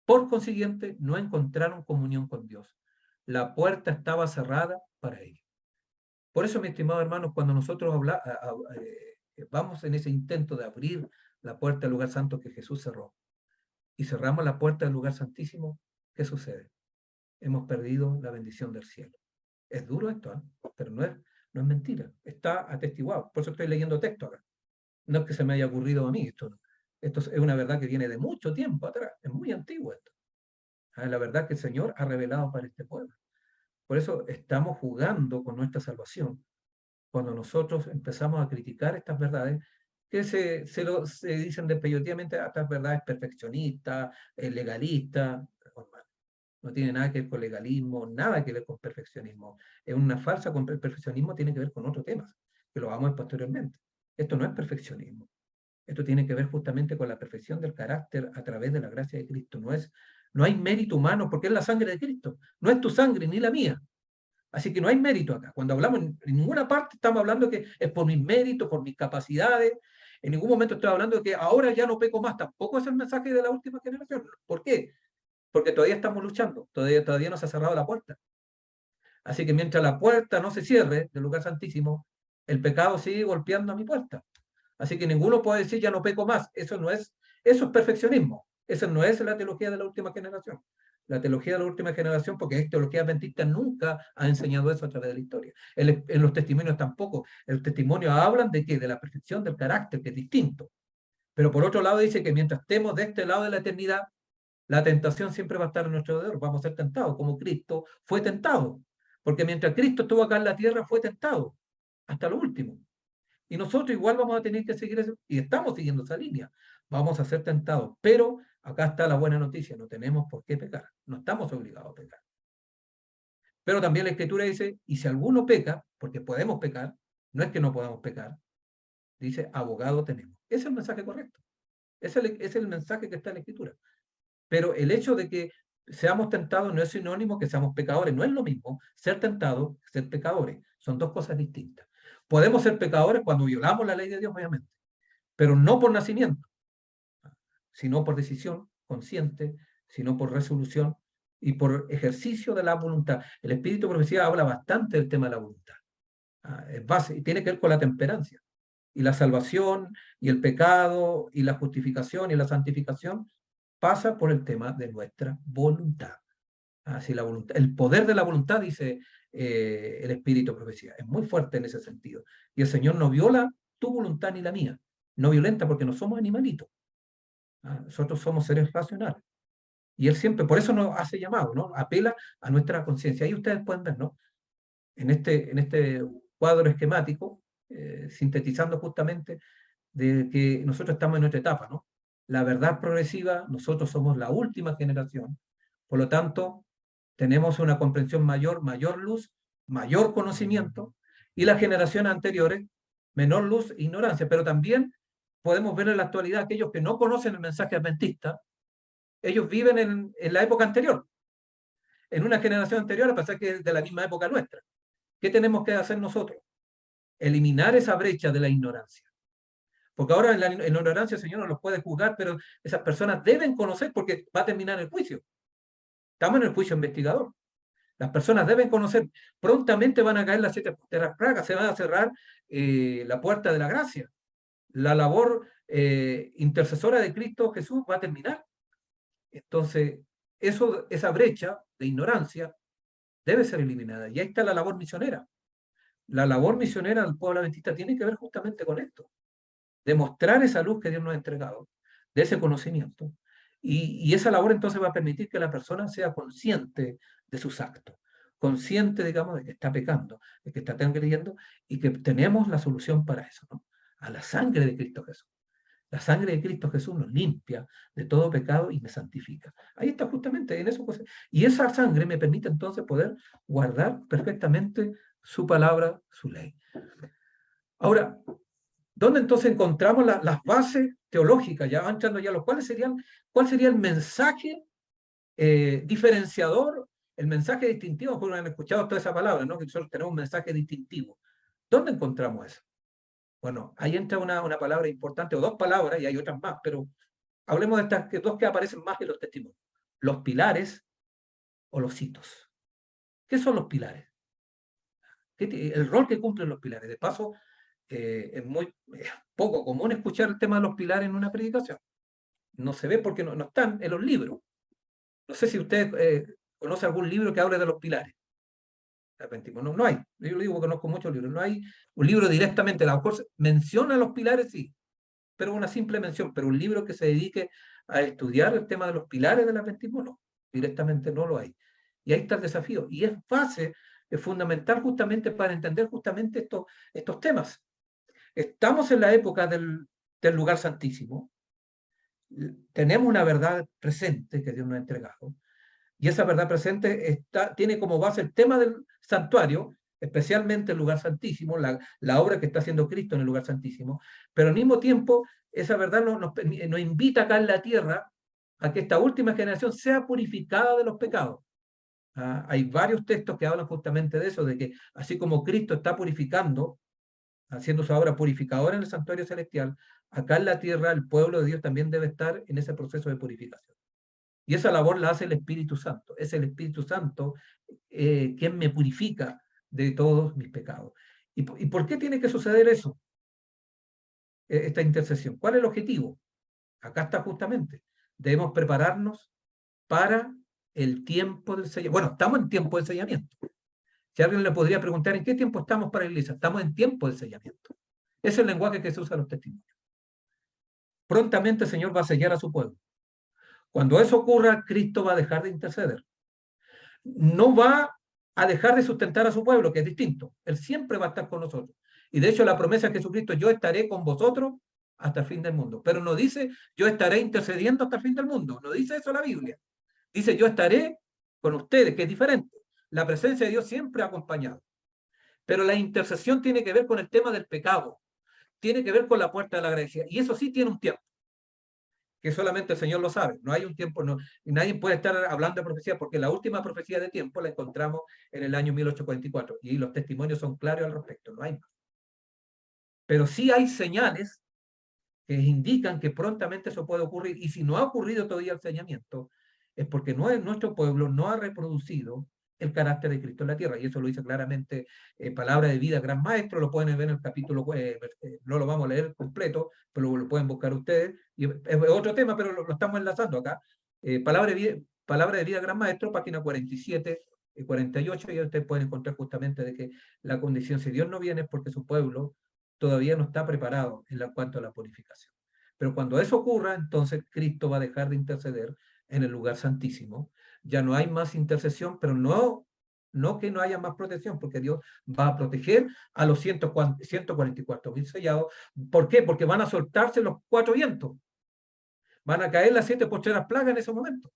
Por consiguiente, no encontraron comunión con Dios. La puerta estaba cerrada para ellos. Por eso, mi estimado hermano, cuando nosotros vamos en ese intento de abrir la puerta del lugar santo que Jesús cerró y cerramos la puerta del lugar santísimo, ¿qué sucede? Hemos perdido la bendición del cielo. Es duro esto, pero no es mentira. Está atestiguado. Por eso estoy leyendo texto acá. No es que se me haya ocurrido a mí esto. Esto es una verdad que viene de mucho tiempo atrás. Es muy antiguo esto. Es la verdad que el Señor ha revelado para este pueblo. Por eso estamos jugando con nuestra salvación cuando nosotros empezamos a criticar estas verdades que se dicen despeyorativamente a estas verdades perfeccionistas, legalistas. No tiene nada que ver con legalismo, nada que ver con perfeccionismo. Es una falsa con el perfeccionismo, tiene que ver con otros temas, que lo vamos a ver posteriormente. Esto no es perfeccionismo. Esto tiene que ver justamente con la perfección del carácter a través de la gracia de Cristo. No hay mérito humano porque es la sangre de Cristo. No es tu sangre ni la mía. Así que no hay mérito acá. Cuando hablamos en ninguna parte estamos hablando que es por mis méritos, por mis capacidades. En ningún momento estoy hablando de que ahora ya no peco más. Tampoco es el mensaje de la última generación. ¿Por qué? Porque todavía estamos luchando. Todavía no se ha cerrado la puerta. Así que mientras la puerta no se cierre del lugar santísimo, el pecado sigue golpeando a mi puerta. Así que ninguno puede decir ya no peco más. Eso es perfeccionismo. Eso no es la teología de la última generación. La teología de la última generación, porque la teología adventista nunca ha enseñado eso a través de la historia. En los testimonios tampoco. El testimonio hablan de qué? De la perfección del carácter, que es distinto. Pero por otro lado dice que mientras estemos de este lado de la eternidad, la tentación siempre va a estar a nuestro alrededor. Vamos a ser tentados, como Cristo fue tentado. Porque mientras Cristo estuvo acá en la tierra, fue tentado hasta lo último. Y nosotros igual vamos a tener que seguir eso, y estamos siguiendo esa línea. Vamos a ser tentados. Pero acá está la buena noticia, no tenemos por qué pecar. No estamos obligados a pecar. Pero también la Escritura dice, y si alguno peca, porque podemos pecar, no es que no podamos pecar, dice, abogado tenemos. Ese es el mensaje correcto. Es el mensaje que está en la Escritura. Pero el hecho de que seamos tentados no es sinónimo que seamos pecadores. No es lo mismo ser tentados que ser pecadores. Son dos cosas distintas. Podemos ser pecadores cuando violamos la ley de Dios, obviamente, pero no por nacimiento, sino por decisión consciente, sino por resolución y por ejercicio de la voluntad. El Espíritu de Profecía habla bastante del tema de la voluntad. Es base y tiene que ver con la temperancia. Y la salvación, y el pecado, y la justificación, y la santificación pasa por el tema de nuestra voluntad. Así la voluntad, el poder de la voluntad, dice el Espíritu de Profecía, es muy fuerte en ese sentido. Y el Señor no viola tu voluntad ni la mía, no violenta porque no somos animalitos. Nosotros somos seres racionales. Y Él siempre, por eso nos hace llamado, ¿no? Apela a nuestra conciencia. Ahí ustedes pueden ver, ¿no? En este cuadro esquemático, sintetizando justamente de que nosotros estamos en nuestra etapa, ¿no? La verdad progresiva, nosotros somos la última generación, por lo tanto, tenemos una comprensión mayor, mayor luz, mayor conocimiento, y las generaciones anteriores, menor luz e ignorancia, pero también podemos ver en la actualidad aquellos que no conocen el mensaje adventista, ellos viven en la época anterior, en una generación anterior, a pesar que es de la misma época nuestra. ¿Qué tenemos que hacer nosotros? Eliminar esa brecha de la ignorancia. Porque ahora en la ignorancia el Señor no los puede juzgar, pero esas personas deben conocer porque va a terminar el juicio. Estamos en el juicio investigador. Las personas deben conocer. Prontamente van a caer las 7 plagas, se van a cerrar la puerta de la gracia. La labor intercesora de Cristo Jesús va a terminar. Entonces, esa brecha de ignorancia debe ser eliminada. Y ahí está la labor misionera. La labor misionera del pueblo adventista tiene que ver justamente con esto. Demostrar esa luz que Dios nos ha entregado, de ese conocimiento. Y esa labor entonces va a permitir que la persona sea consciente de sus actos, consciente, digamos, de que está pecando, de que está transgrediendo y que tenemos la solución para eso, ¿no? A la sangre de Cristo Jesús. La sangre de Cristo Jesús nos limpia de todo pecado y me santifica. Ahí está justamente en eso. Y esa sangre me permite entonces poder guardar perfectamente su palabra, su ley. Ahora, ¿dónde entonces encontramos las bases teológicas? Ya avanzando ya los cuáles ¿cuál sería el mensaje diferenciador, el mensaje distintivo? Porque han escuchado toda esa palabra, ¿no? Que nosotros tenemos un mensaje distintivo. ¿Dónde encontramos eso? Bueno, ahí entra una palabra importante, o dos palabras, y hay otras más, pero hablemos de estas dos que aparecen más en los testimonios. Los pilares o los hitos. ¿Qué son los pilares? El rol que cumplen los pilares. De paso, es muy poco común escuchar el tema de los pilares en una predicación. No se ve porque no están en los libros. No sé si usted conoce algún libro que hable de los pilares. No, no hay. Yo lo digo porque conozco muchos libros. No hay un libro directamente. A lo mejor menciona los pilares, sí, pero una simple mención. Pero un libro que se dedique a estudiar el tema de los pilares del adventismo, no. Directamente no lo hay. Y ahí está el desafío. Y es base, es fundamental justamente para entender justamente estos temas. Estamos en la época del lugar santísimo. Tenemos una verdad presente que Dios nos ha entregado. Y esa verdad presente tiene como base el tema del santuario, especialmente el lugar santísimo, la obra que está haciendo Cristo en el lugar santísimo, pero al mismo tiempo esa verdad nos invita acá en la tierra a que esta última generación sea purificada de los pecados. Hay varios textos que hablan justamente de eso, de que así como Cristo está purificando, haciendo su obra purificadora en el santuario celestial, acá en la tierra el pueblo de Dios también debe estar en ese proceso de purificación. Y esa labor la hace el Espíritu Santo. Es el Espíritu Santo quien me purifica de todos mis pecados. ¿Y por qué tiene que suceder eso? Esta intercesión. ¿Cuál es el objetivo? Acá está justamente. Debemos prepararnos para el tiempo del sellamiento. Bueno, estamos en tiempo de sellamiento. Si alguien le podría preguntar, ¿en qué tiempo estamos para la iglesia? Estamos en tiempo de sellamiento. Ese es el lenguaje que se usa en los testimonios. Prontamente el Señor va a sellar a su pueblo. Cuando eso ocurra, Cristo va a dejar de interceder. No va a dejar de sustentar a su pueblo, que es distinto. Él siempre va a estar con nosotros. Y de hecho la promesa de Jesucristo, yo estaré con vosotros hasta el fin del mundo. Pero no dice, yo estaré intercediendo hasta el fin del mundo. No dice eso la Biblia. Dice, yo estaré con ustedes, que es diferente. La presencia de Dios siempre ha acompañado. Pero la intercesión tiene que ver con el tema del pecado. Tiene que ver con la puerta de la gracia. Y eso sí tiene un tiempo, que solamente el Señor lo sabe. No hay un tiempo, no, nadie puede estar hablando de profecía, porque la última profecía de tiempo la encontramos en el año 1844, y los testimonios son claros al respecto, no hay más. Pero sí hay señales que indican que prontamente eso puede ocurrir, y si no ha ocurrido todavía el señalamiento, es porque nuestro pueblo no ha reproducido el carácter de Cristo en la tierra, y eso lo dice claramente Palabra de Vida, Gran Maestro, lo pueden ver en el capítulo, no lo vamos a leer completo, pero lo pueden buscar ustedes, y es otro tema, pero lo estamos enlazando acá. Palabra de Vida, Gran Maestro, página 47 y 48, y ustedes pueden encontrar justamente de que la condición, si Dios no viene, es porque su pueblo todavía no está preparado en cuanto a la purificación. Pero cuando eso ocurra, entonces Cristo va a dejar de interceder en el lugar santísimo. Ya no hay más intercesión, pero no que no haya más protección, porque Dios va a proteger a los 144.000 sellados. ¿Por qué? Porque van a soltarse los cuatro vientos. Van a caer las 7 postreras plagas en ese momento.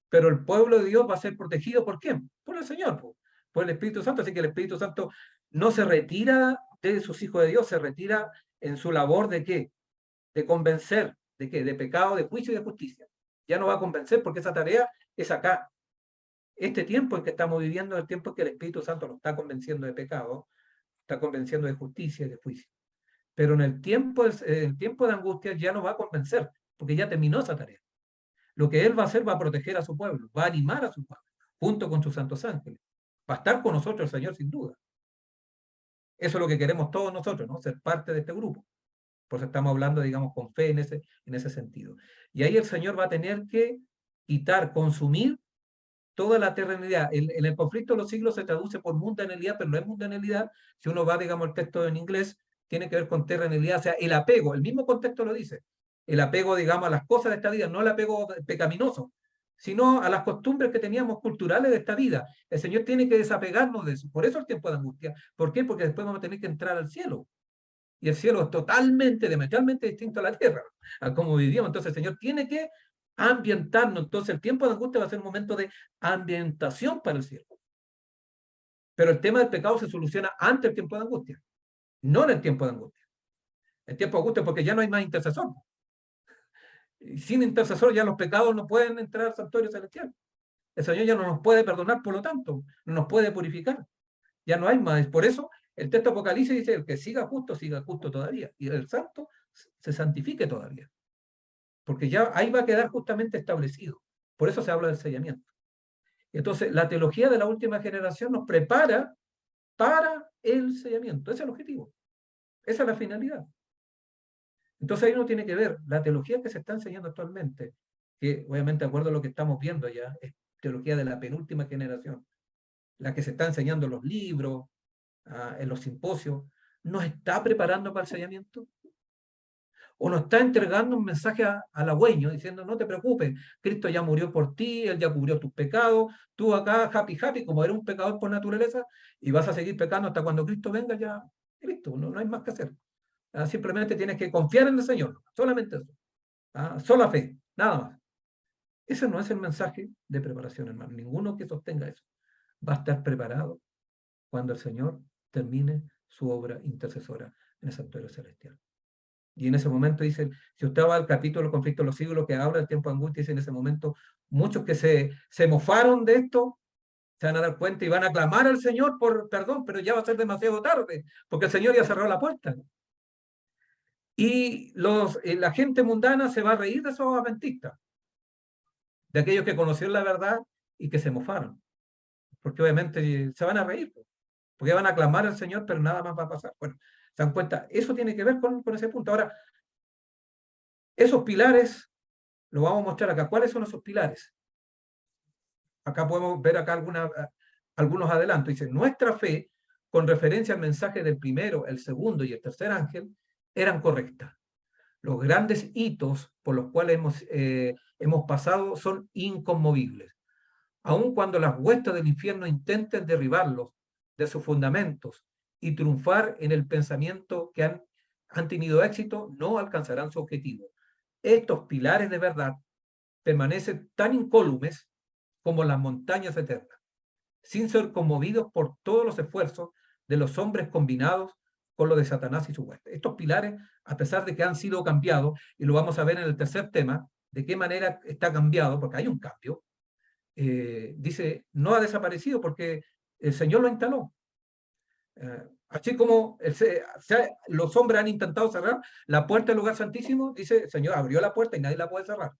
Pero el pueblo de Dios va a ser protegido ¿por quién? Por el Señor, por el Espíritu Santo. Así que el Espíritu Santo no se retira de sus hijos de Dios, se retira en su labor de ¿qué? De convencer, ¿de qué? De pecado, de juicio y de justicia. Ya no va a convencer porque esa tarea es acá. Este tiempo en que estamos viviendo es el tiempo en que el Espíritu Santo nos está convenciendo de pecado, está convenciendo de justicia y de juicio. Pero en el tiempo de angustia ya no va a convencer, porque ya terminó esa tarea. Lo que Él va a hacer va a proteger a su pueblo, va a animar a su pueblo, junto con sus santos ángeles. Va a estar con nosotros el Señor sin duda. Eso es lo que queremos todos nosotros, ¿no? Ser parte de este grupo. Por eso estamos hablando, digamos, con fe en ese sentido. Y ahí el Señor va a tener que quitar, consumir toda la terrenalidad. En el conflicto de los siglos se traduce por mundanalidad, pero no es mundanalidad. Si uno va, digamos, el texto en inglés, tiene que ver con terrenalidad, o sea, el apego, el mismo contexto lo dice. El apego, digamos, a las cosas de esta vida, no el apego pecaminoso, sino a las costumbres que teníamos culturales de esta vida. El Señor tiene que desapegarnos de eso. Por eso el tiempo de angustia. ¿Por qué? Porque después vamos a tener que entrar al cielo. Y el cielo es totalmente, diametralmente distinto a la tierra, a cómo vivíamos. Entonces el Señor tiene que ambientarnos. Entonces el tiempo de angustia va a ser un momento de ambientación para el cielo. Pero el tema del pecado se soluciona antes del tiempo de angustia, no en el tiempo de angustia. El tiempo de angustia es porque ya no hay más intercesor. Y sin intercesor ya los pecados no pueden entrar al santuario celestial. El Señor ya no nos puede perdonar, por lo tanto, no nos puede purificar. Ya no hay más. Por eso El texto Apocalipsis dice, el que siga justo todavía, y el santo se santifique todavía, porque ya ahí va a quedar justamente establecido. Por eso se habla del sellamiento. Entonces, la teología de la última generación nos prepara para el sellamiento. Ese es el objetivo. Esa es la finalidad. Entonces ahí uno tiene que ver la teología que se está enseñando actualmente, que obviamente de acuerdo a lo que estamos viendo ya, es teología de la penúltima generación, la que se está enseñando en los libros, en los simposios, ¿nos está preparando para el sellamiento? ¿O nos está entregando un mensaje halagüeño diciendo, no te preocupes, Cristo ya murió por ti, Él ya cubrió tus pecados, tú acá happy, happy, como eres un pecador por naturaleza, y vas a seguir pecando hasta cuando Cristo venga, ya, listo, no hay más que hacer. Simplemente tienes que confiar en el Señor, solamente eso. Sola fe, nada más. Ese no es el mensaje de preparación, hermano. Ninguno que sostenga eso va a estar preparado cuando el Señor termine su obra intercesora en el santuario celestial. Y en ese momento dice, si usted va al capítulo Conflicto de los Siglos que habla del tiempo de angustia, dice en ese momento, muchos que se mofaron de esto, se van a dar cuenta y van a clamar al Señor por perdón, pero ya va a ser demasiado tarde, porque el Señor ya cerró la puerta. Y la gente mundana se va a reír de esos adventistas, de aquellos que conocieron la verdad y que se mofaron, porque obviamente se van a reír, porque van a clamar al Señor, pero nada más va a pasar. Bueno, se dan cuenta, eso tiene que ver con ese punto. Ahora, esos pilares, lo vamos a mostrar acá. ¿Cuáles son esos pilares? Acá podemos ver acá algunos adelantos. Dice, nuestra fe, con referencia al mensaje del primero, el segundo y el tercer ángel, eran correctas. Los grandes hitos por los cuales hemos pasado son inconmovibles. Aun cuando las huestes del infierno intenten derribarlos de sus fundamentos y triunfar en el pensamiento que han tenido éxito, no alcanzarán su objetivo. Estos pilares de verdad permanecen tan incólumes como las montañas eternas, sin ser conmovidos por todos los esfuerzos de los hombres combinados con lo de Satanás y su hueste. Estos pilares, a pesar de que han sido cambiados, y lo vamos a ver en el tercer tema, de qué manera está cambiado, porque hay un cambio, dice, no ha desaparecido porque el Señor lo instaló. Así como los hombres han intentado cerrar la puerta del lugar santísimo, dice, el Señor abrió la puerta y nadie la puede cerrar.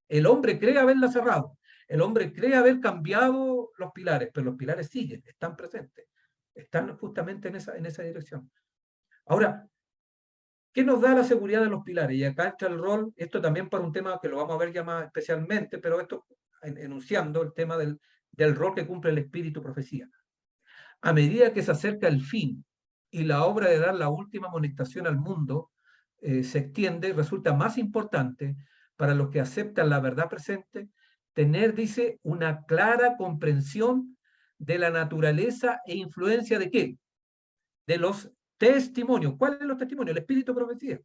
El hombre cree haberla cerrado, el hombre cree haber cambiado los pilares, pero los pilares siguen, están presentes, están justamente en esa dirección. Ahora, ¿qué nos da la seguridad de los pilares? Y acá está el rol, esto también para un tema que lo vamos a ver ya más especialmente, pero esto enunciando el tema del rol que cumple el espíritu profecía. A medida que se acerca el fin y la obra de dar la última amonestación al mundo se extiende, resulta más importante para los que aceptan la verdad presente tener, dice, una clara comprensión de la naturaleza e influencia de qué? De los testimonios. ¿Cuáles son los testimonios? El espíritu de profecía.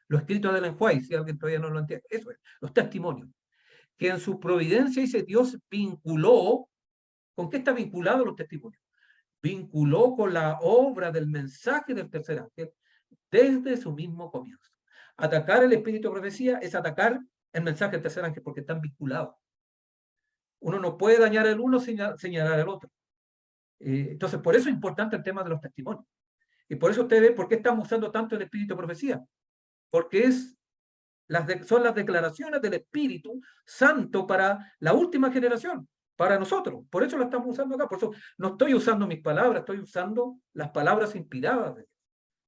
Los escritos de Ellen White, si alguien todavía no lo entiende. Eso es, los testimonios. Que en su providencia, dice, Dios vinculó. ¿Con qué está vinculado los testimonios? Vinculó con la obra del mensaje del tercer ángel desde su mismo comienzo. Atacar el espíritu de profecía es atacar el mensaje del tercer ángel porque están vinculados. Uno no puede dañar al uno sin señalar al otro. Entonces, por eso es importante el tema de los testimonios. Y por eso usted ve por qué estamos usando tanto el espíritu de profecía. Porque son las declaraciones del Espíritu Santo para la última generación, para nosotros. Por eso lo estamos usando acá. Por eso no estoy usando mis palabras, estoy usando las palabras inspiradas de Dios.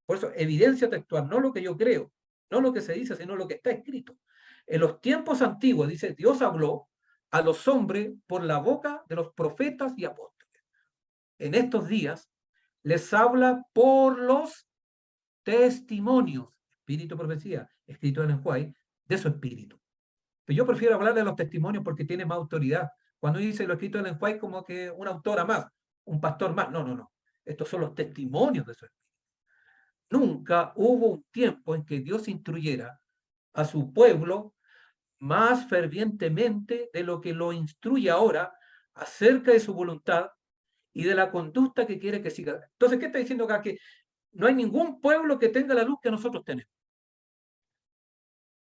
Por eso, evidencia textual, no lo que yo creo, no lo que se dice, sino lo que está escrito. En los tiempos antiguos, dice, Dios habló a los hombres por la boca de los profetas y apóstoles. En estos días les habla por los testimonios, espíritu profecía, escrito en el Juay, de su espíritu. Pero yo prefiero hablar de los testimonios porque tiene más autoridad. Cuando dice lo escrito en el Juay, como que una autora más, un pastor más. No, no, no. Estos son los testimonios de su espíritu. Nunca hubo un tiempo en que Dios instruyera a su pueblo más fervientemente de lo que lo instruye ahora acerca de su voluntad y de la conducta que quiere que siga. Entonces, ¿qué está diciendo acá? Que no hay ningún pueblo que tenga la luz que nosotros tenemos.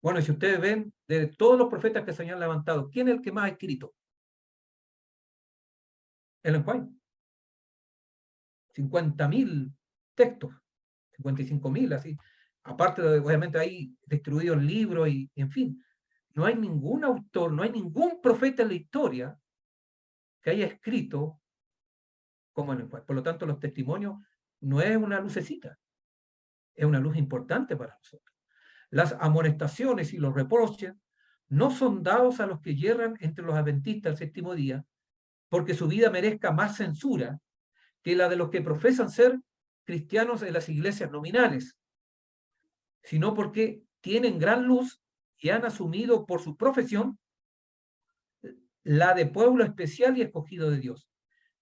Bueno, y si ustedes ven, de todos los profetas que se han levantado, ¿quién es el que más ha escrito? El Juan. 50.000 textos, 55.000, así. Aparte, obviamente, hay distribuidos libros y, en fin, no hay ningún autor, no hay ningún profeta en la historia que haya escrito como en el cual. Por lo tanto, los testimonios no es una lucecita, es una luz importante para nosotros. Las amonestaciones y los reproches no son dados a los que yerran entre los adventistas del séptimo día, porque su vida merezca más censura que la de los que profesan ser cristianos en las iglesias nominales, sino porque tienen gran luz y han asumido por su profesión la de pueblo especial y escogido de Dios,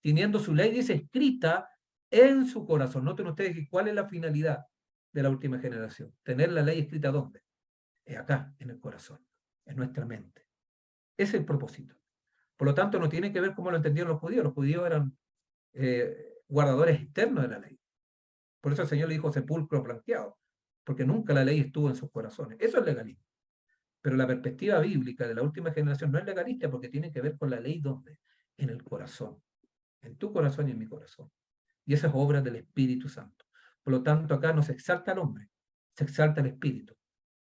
teniendo su ley, dice, escrita en su corazón. Noten ustedes que cuál es la finalidad de la última generación. Tener la ley escrita ¿dónde? Es acá, en el corazón, en nuestra mente. Ese es el propósito. Por lo tanto, no tiene que ver cómo lo entendieron los judíos. Los judíos eran guardadores externos de la ley. Por eso el Señor le dijo sepulcro blanqueado, porque nunca la ley estuvo en sus corazones. Eso es legalismo. Pero la perspectiva bíblica de la última generación no es legalista porque tiene que ver con la ley ¿dónde? En el corazón. En tu corazón y en mi corazón. Y esa es obra del Espíritu Santo. Por lo tanto, acá no se exalta al hombre, se exalta el Espíritu,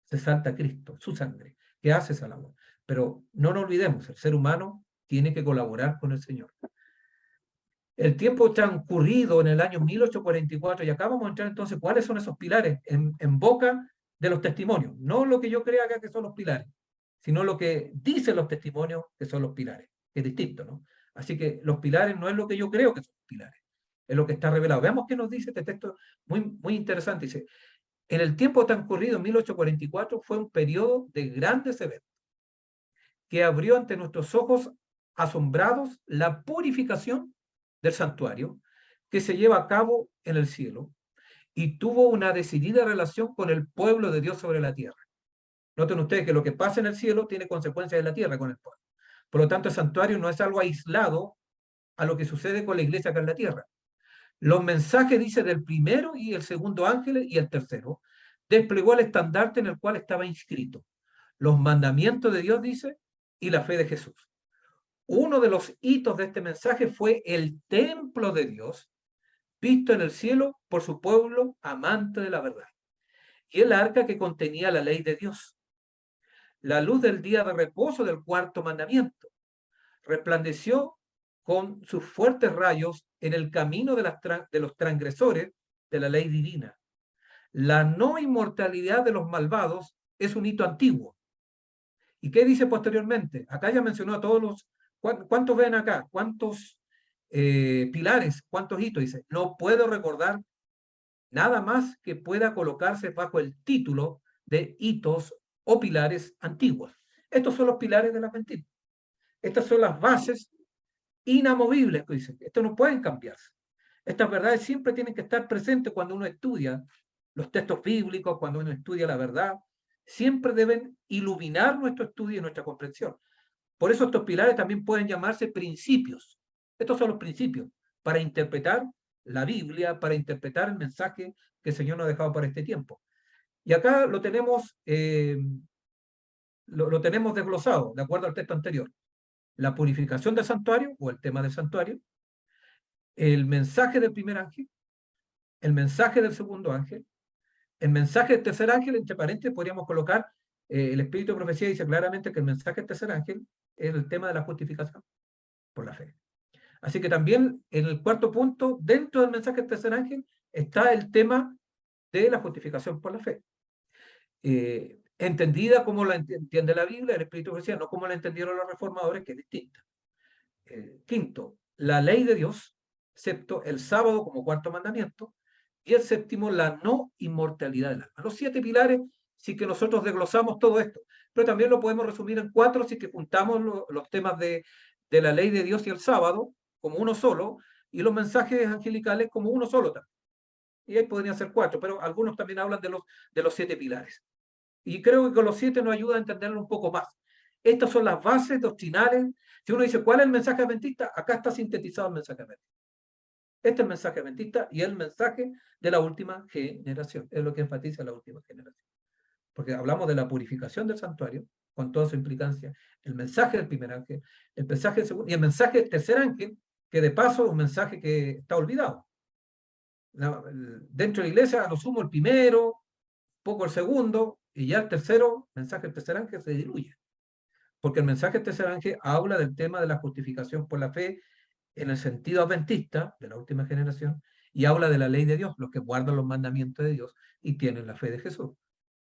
se exalta a Cristo, su sangre, que hace esa labor. Pero no nos olvidemos, el ser humano tiene que colaborar con el Señor. El tiempo transcurrido en el año 1844, y acá vamos a entrar entonces, ¿cuáles son esos pilares en boca de los testimonios? No lo que yo crea acá que son los pilares, sino lo que dicen los testimonios que son los pilares, que es distinto, ¿no? Así que los pilares no es lo que yo creo que son los pilares, es lo que está revelado. Veamos qué nos dice este texto muy, muy interesante. Dice, en el tiempo transcurrido en 1844 fue un periodo de grandes eventos que abrió ante nuestros ojos asombrados la purificación del santuario que se lleva a cabo en el cielo y tuvo una decidida relación con el pueblo de Dios sobre la tierra. Noten ustedes que lo que pasa en el cielo tiene consecuencias en la tierra con el pueblo. Por lo tanto, el santuario no es algo aislado a lo que sucede con la iglesia acá en la tierra. Los mensajes, dice, del primero y el segundo ángel y el tercero, desplegó el estandarte en el cual estaba inscrito. Los mandamientos de Dios, dice, y la fe de Jesús. Uno de los hitos de este mensaje fue el templo de Dios, visto en el cielo por su pueblo amante de la verdad, y el arca que contenía la ley de Dios. La luz del día de reposo del cuarto mandamiento resplandeció con sus fuertes rayos en el camino de los transgresores de la ley divina. La no inmortalidad de los malvados es un hito antiguo. ¿Y qué dice posteriormente? Acá ya mencionó a todos los... ¿Cuántos ven acá? ¿Cuántos pilares? ¿Cuántos hitos? Dice, no puedo recordar nada más que pueda colocarse bajo el título de hitos o pilares antiguos. Estos son los pilares de la mentira. Estas son las bases inamovibles que dicen. Esto no pueden cambiarse. Estas verdades siempre tienen que estar presentes cuando uno estudia los textos bíblicos, cuando uno estudia la verdad. Siempre deben iluminar nuestro estudio y nuestra comprensión. Por eso estos pilares también pueden llamarse principios. Estos son los principios para interpretar la Biblia, para interpretar el mensaje que el Señor nos ha dejado para este tiempo. Y acá lo tenemos desglosado, de acuerdo al texto anterior. La purificación del santuario, o el tema del santuario, el mensaje del primer ángel, el mensaje del segundo ángel, el mensaje del tercer ángel, entre paréntesis, podríamos colocar, el Espíritu de Profecía dice claramente que el mensaje del tercer ángel es el tema de la justificación por la fe. Así que también en el cuarto punto, dentro del mensaje del tercer ángel, está el tema de la justificación por la fe. Entendida como la entiende la Biblia, el Espíritu de Profecía, no como la entendieron los reformadores, que es distinta. Quinto, la ley de Dios, excepto el sábado como cuarto mandamiento, y el séptimo, la no inmortalidad del alma. Los 7 pilares, sí que nosotros desglosamos todo esto, pero también lo podemos resumir en 4 si que juntamos los temas de la ley de Dios y el sábado como uno solo, y los mensajes angelicales como uno solo también. Y ahí podrían ser 4, pero algunos también hablan de los 7 pilares. Y creo que con los 7 nos ayuda a entenderlo un poco más. Estas son las bases doctrinales. Si uno dice, ¿cuál es el mensaje adventista? Acá está sintetizado el mensaje adventista. Este es el mensaje adventista y el mensaje de la última generación. Es lo que enfatiza la última generación. Porque hablamos de la purificación del santuario, con toda su implicancia, el mensaje del primer ángel, el mensaje del segundo, y el mensaje del tercer ángel, que de paso es un mensaje que está olvidado. dentro de la iglesia, a lo sumo el primero, poco el segundo, y ya el tercero, mensaje del tercer ángel, se diluye. Porque el mensaje del tercer ángel habla del tema de la justificación por la fe en el sentido adventista de la última generación, y habla de la ley de Dios, los que guardan los mandamientos de Dios y tienen la fe de Jesús.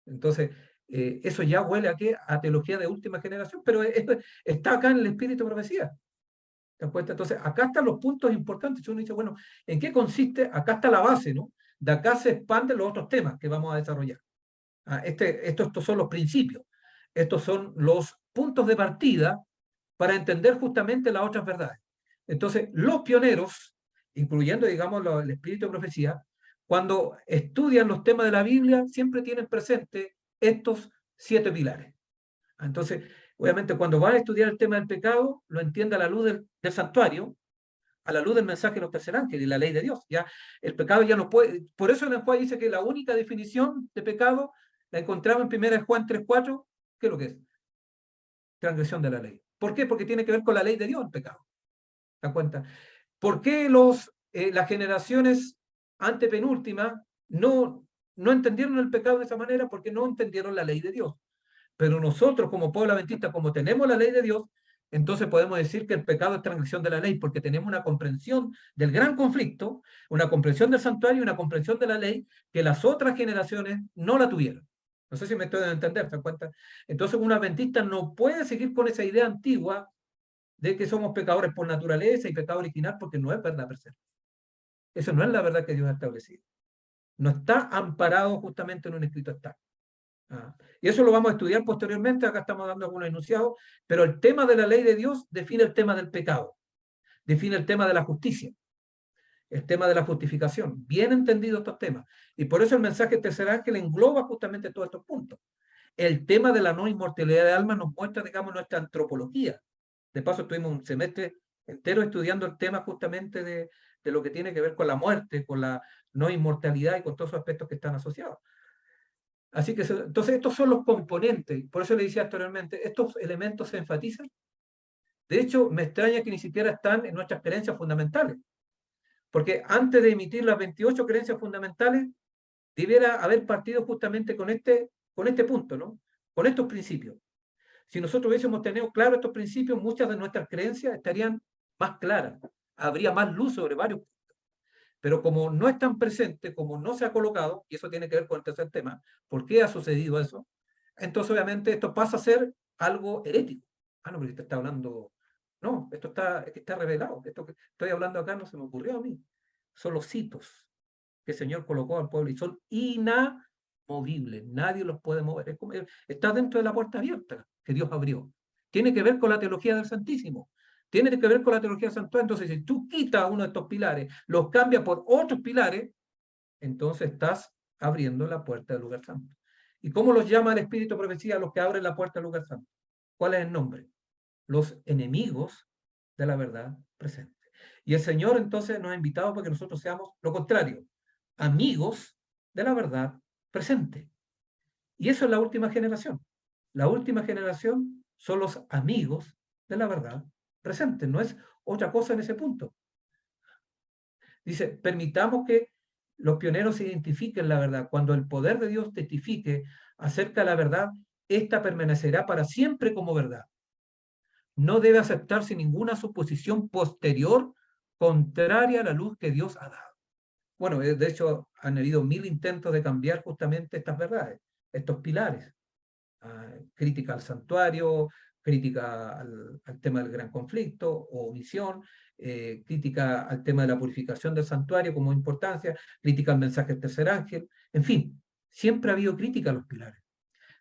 Entonces, eso ya huele a qué? A teología de última generación, pero está acá en el espíritu de profecía. ¿Te das cuenta? Entonces, acá están los puntos importantes. Uno dice, bueno, ¿en qué consiste? Acá está la base, ¿no? De acá se expanden los otros temas que vamos a desarrollar. Estos son los principios. Estos son los puntos de partida para entender justamente las otras verdades. Entonces, los pioneros, incluyendo, digamos, el espíritu de profecía, cuando estudian los temas de la Biblia, siempre tienen presente estos 7 pilares. Entonces, obviamente, cuando van a estudiar el tema del pecado, lo entiende a la luz del santuario, a la luz del mensaje de los tercer ángeles y la ley de Dios. Ya, el pecado ya no puede. Por eso en el Juan dice que la única definición de pecado la encontramos en 1 Juan 3:4. ¿Qué es lo que es? Transgresión de la ley. ¿Por qué? Porque tiene que ver con la ley de Dios el pecado. ¿Te das cuenta? ¿Por qué las generaciones antepenúltimas no entendieron el pecado de esa manera? Porque no entendieron la ley de Dios. Pero nosotros, como pueblo adventista, como tenemos la ley de Dios, entonces podemos decir que el pecado es transgresión de la ley, porque tenemos una comprensión del gran conflicto, una comprensión del santuario y una comprensión de la ley que las otras generaciones no la tuvieron. No sé si me estoy dando a entender, ¿se dan cuenta? Entonces, un adventista no puede seguir con esa idea antigua de que somos pecadores por naturaleza y pecado original, porque no es verdad per se. Eso no es la verdad que Dios ha establecido. No está amparado justamente en un escrito estático. Y eso lo vamos a estudiar posteriormente, acá estamos dando algunos enunciados, pero el tema de la ley de Dios define el tema del pecado, define el tema de la justicia, el tema de la justificación. Bien entendido estos temas. Y por eso el mensaje tercer ángel engloba justamente todos estos puntos. El tema de la no inmortalidad de alma nos muestra, digamos, nuestra antropología. De paso, estuvimos un semestre entero estudiando el tema justamente de lo que tiene que ver con la muerte, con la no inmortalidad y con todos esos aspectos que están asociados. Así que, entonces, estos son los componentes. Por eso le decía anteriormente, estos elementos se enfatizan. De hecho, me extraña que ni siquiera están en nuestras creencias fundamentales. Porque antes de emitir las 28 creencias fundamentales, debiera haber partido justamente con este punto, ¿no? Con estos principios. Si nosotros hubiésemos tenido claro estos principios, muchas de nuestras creencias estarían más claras. Habría más luz sobre varios puntos. Pero como no están presentes, como no se ha colocado, y eso tiene que ver con el tercer tema, ¿por qué ha sucedido eso? Entonces, obviamente, esto pasa a ser algo herético. No, porque te está hablando. No, está revelado. Esto que estoy hablando acá no se me ocurrió a mí. Son los hitos que el Señor colocó al pueblo y son inamovibles. Nadie los puede mover. Está dentro de la puerta abierta que Dios abrió. Tiene que ver con la teología del Santísimo. Tiene que ver con la teología del santuario. Entonces, si tú quitas uno de estos pilares, los cambias por otros pilares, entonces estás abriendo la puerta del lugar santo. ¿Y cómo los llama el Espíritu de Profecía a los que abren la puerta del lugar santo? ¿Cuál es el nombre? Los enemigos de la verdad presente. Y el Señor entonces nos ha invitado para que nosotros seamos lo contrario, amigos de la verdad presente. Y eso es la última generación. La última generación son los amigos de la verdad presente. No es otra cosa en ese punto. Dice, permitamos que los pioneros identifiquen la verdad. Cuando el poder de Dios testifique acerca de la verdad, esta permanecerá para siempre como verdad. No debe aceptarse ninguna suposición posterior contraria a la luz que Dios ha dado. Bueno, de hecho, han habido 1000 intentos de cambiar justamente estas verdades, estos pilares. Crítica al santuario, crítica al tema del gran conflicto o omisión, crítica al tema de la purificación del santuario como importancia, crítica al mensaje del tercer ángel, en fin, siempre ha habido crítica a los pilares.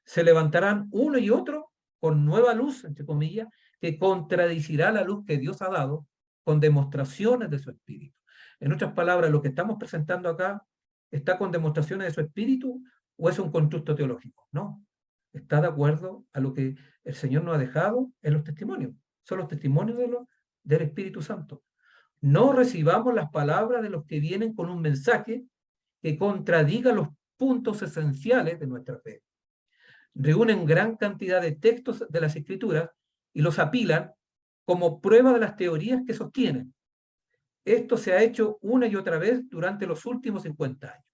Se levantarán uno y otro con nueva luz, entre comillas, que contradicirá la luz que Dios ha dado con demostraciones de su espíritu. En otras palabras, lo que estamos presentando acá está con demostraciones de su espíritu o es un constructo teológico. No, está de acuerdo a lo que el Señor nos ha dejado en los testimonios. Son los testimonios del Espíritu Santo. No recibamos las palabras de los que vienen con un mensaje que contradiga los puntos esenciales de nuestra fe. Reúnen gran cantidad de textos de las Escrituras y los apilan como prueba de las teorías que sostienen. Esto se ha hecho una y otra vez durante los últimos 50 años.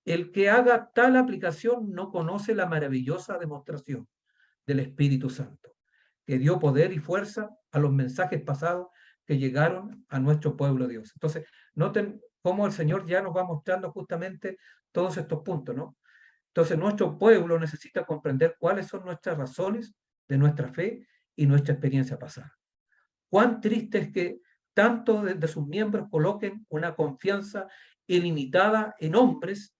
El que haga tal aplicación no conoce la maravillosa demostración del Espíritu Santo, que dio poder y fuerza a los mensajes pasados que llegaron a nuestro pueblo Dios. Entonces, noten cómo el Señor ya nos va mostrando justamente todos estos puntos, ¿no? Entonces, nuestro pueblo necesita comprender cuáles son nuestras razones de nuestra fe y nuestra experiencia pasada. Cuán triste es que tanto de sus miembros coloquen una confianza ilimitada en hombres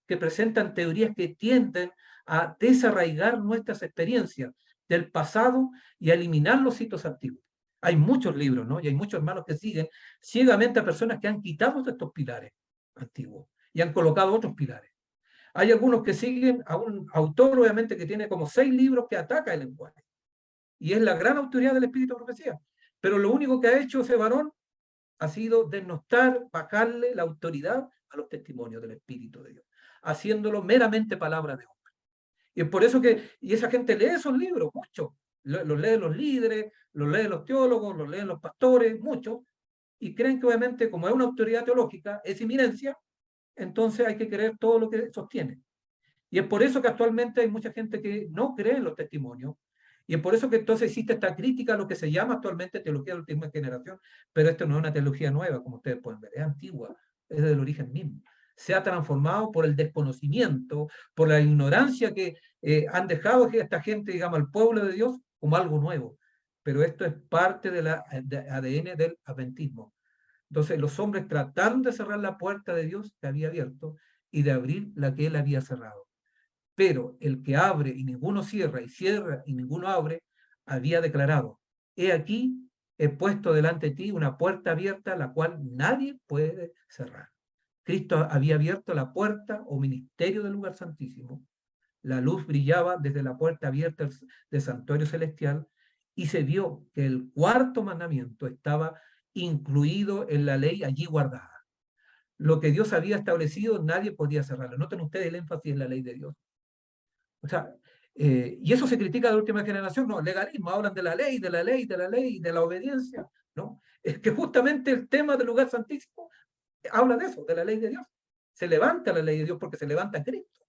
que presentan teorías que tienden a desarraigar nuestras experiencias del pasado y a eliminar los hitos antiguos. Hay muchos libros, ¿no? Y hay muchos hermanos que siguen ciegamente a personas que han quitado estos pilares antiguos y han colocado otros pilares. Hay algunos que siguen a un autor, obviamente, que tiene como 6 libros que ataca el lenguaje. Y es la gran autoridad del espíritu de profecía. Pero lo único que ha hecho ese varón ha sido denostar, bajarle la autoridad a los testimonios del Espíritu de Dios, haciéndolo meramente palabra de hombre. Y es por eso que, y esa gente lee esos libros, mucho. Los leen los líderes, los leen los teólogos, los leen los pastores, muchos, y creen que obviamente como es una autoridad teológica, es inminencia, entonces hay que creer todo lo que sostiene. Y es por eso que actualmente hay mucha gente que no cree en los testimonios. Y es por eso que entonces existe esta crítica a lo que se llama actualmente teología de última generación, pero esto no es una teología nueva, como ustedes pueden ver, es antigua, es del origen mismo. Se ha transformado por el desconocimiento, por la ignorancia que han dejado que esta gente, digamos, al pueblo de Dios como algo nuevo. Pero esto es parte del ADN del adventismo. Entonces los hombres trataron de cerrar la puerta de Dios que había abierto y de abrir la que él había cerrado. Pero el que abre y ninguno cierra, y cierra y ninguno abre, había declarado: he aquí, he puesto delante de ti una puerta abierta, la cual nadie puede cerrar. Cristo había abierto la puerta o ministerio del lugar santísimo. La luz brillaba desde la puerta abierta del santuario celestial y se vio que el cuarto mandamiento estaba incluido en la ley allí guardada. Lo que Dios había establecido, nadie podía cerrarlo. Noten ustedes el énfasis en la ley de Dios. O sea, y eso se critica de la última generación, no, legalismo, hablan de la ley, de la ley, de la ley, de la obediencia, ¿no? Es que justamente el tema del lugar santísimo habla de eso, de la ley de Dios. Se levanta la ley de Dios porque se levanta Cristo.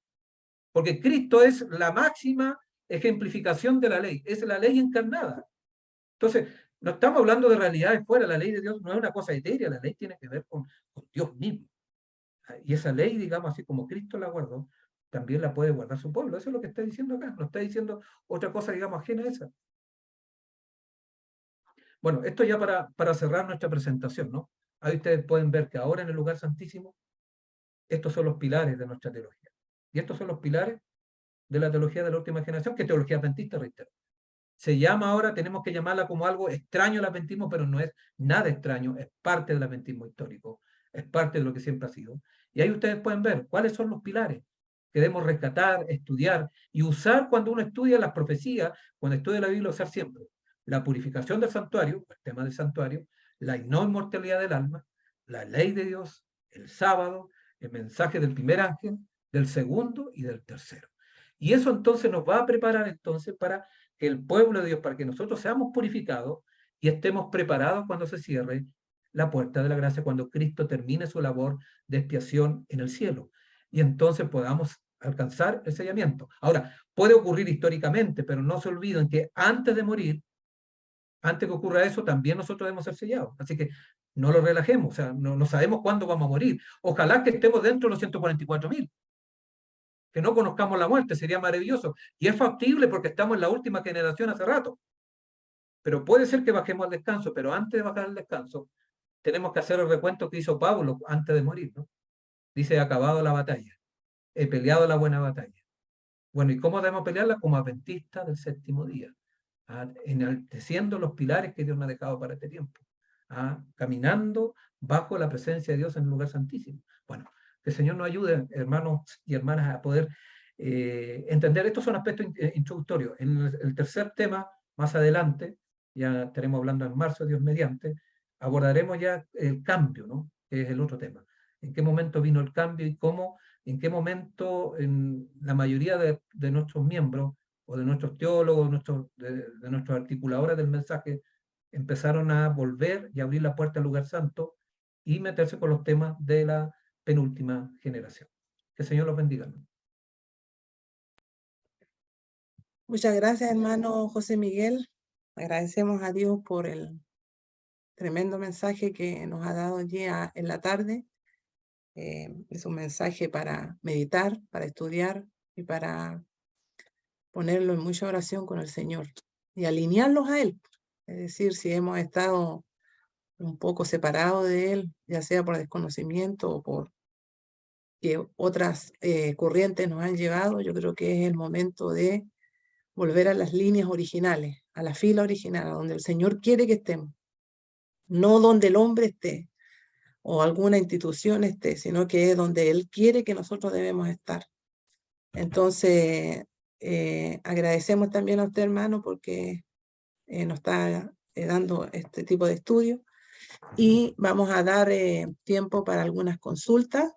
Porque Cristo es la máxima ejemplificación de la ley, es la ley encarnada. Entonces, no estamos hablando de realidades fuera, la ley de Dios no es una cosa etérea, la ley tiene que ver con Dios mismo. Y esa ley, digamos, así como Cristo la guardó, también la puede guardar su pueblo. Eso es lo que está diciendo acá. No está diciendo otra cosa, digamos, ajena a esa. Bueno, esto ya para cerrar nuestra presentación, ¿no? Ahí ustedes pueden ver que ahora en el lugar santísimo, estos son los pilares de nuestra teología. Y estos son los pilares de la teología de la última generación, que es teología adventista, reitero. Se llama ahora, tenemos que llamarla como algo extraño al adventismo, pero no es nada extraño, es parte del adventismo histórico, es parte de lo que siempre ha sido. Y ahí ustedes pueden ver cuáles son los pilares que debemos rescatar, estudiar y usar cuando uno estudia las profecías, cuando estudia la Biblia, usar siempre. La purificación del santuario, el tema del santuario, la no inmortalidad del alma, la ley de Dios, el sábado, el mensaje del primer ángel, del segundo y del tercero. Y eso entonces nos va a preparar entonces para que el pueblo de Dios, para que nosotros seamos purificados y estemos preparados cuando se cierre la puerta de la gracia, cuando Cristo termine su labor de expiación en el cielo. Y entonces podamos alcanzar el sellamiento. Ahora, puede ocurrir históricamente, pero no se olviden que antes de morir, antes que ocurra eso, también nosotros debemos ser sellados. Así que no lo relajemos, o sea, no sabemos cuándo vamos a morir. Ojalá que estemos dentro de los 144.000, que no conozcamos la muerte, sería maravilloso. Y es factible porque estamos en la última generación hace rato. Pero puede ser que bajemos al descanso, pero antes de bajar al descanso, tenemos que hacer el recuento que hizo Pablo antes de morir, ¿no? Dice: he acabado la batalla, he peleado la buena batalla. Bueno, ¿y cómo debemos pelearla? Como adventistas del séptimo día, enalteciendo los pilares que Dios nos ha dejado para este tiempo, caminando bajo la presencia de Dios en el lugar santísimo. Bueno, que el Señor nos ayude, hermanos y hermanas, a poder entender. Estos son aspectos introductorios. En el tercer tema, más adelante, ya estaremos hablando en marzo, Dios mediante, abordaremos ya el cambio, ¿no? Que es el otro tema. ¿En qué momento vino el cambio y cómo, en qué momento en la mayoría de nuestros miembros o de nuestros teólogos, de nuestros articuladores del mensaje, empezaron a volver y abrir la puerta al lugar santo y meterse con los temas de la penúltima generación. Que el Señor los bendiga. Muchas gracias, hermano José Miguel. Agradecemos a Dios por el tremendo mensaje que nos ha dado allí en la tarde. Es un mensaje para meditar, para estudiar y para ponerlo en mucha oración con el Señor y alinearlos a Él. Es decir, si hemos estado un poco separados de Él, ya sea por desconocimiento o por que otras corrientes nos han llevado, yo creo que es el momento de volver a las líneas originales, a la fila original, a donde el Señor quiere que estemos, no donde el hombre esté o alguna institución esté, sino que es donde Él quiere que nosotros debemos estar. Entonces, agradecemos también a usted, hermano, porque nos está dando este tipo de estudio y vamos a dar tiempo para algunas consultas.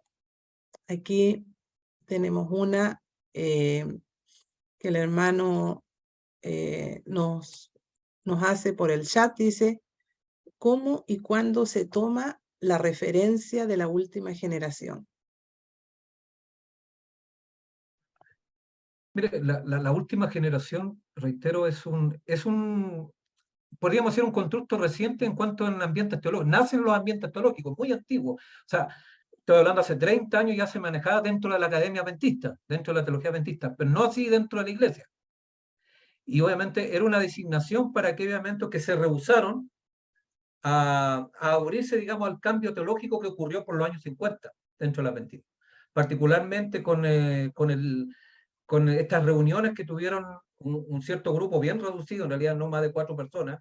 Aquí tenemos una que el hermano nos hace por el chat, dice, ¿cómo y cuándo se toma la referencia de la última generación? Mire, la última generación, reitero, podríamos decir un constructo reciente en cuanto a ambientes teológicos. Nacen los ambientes teológicos, muy antiguos. O sea, estoy hablando hace 30 años ya se manejaba dentro de la academia adventista, dentro de la teología adventista, pero no así dentro de la iglesia. Y obviamente era una designación para aquellos elementos que se rehusaron a abrirse, digamos, al cambio teológico que ocurrió por los años 50 dentro del adventismo. Particularmente con estas reuniones que tuvieron un cierto grupo bien reducido, en realidad no más de 4 personas,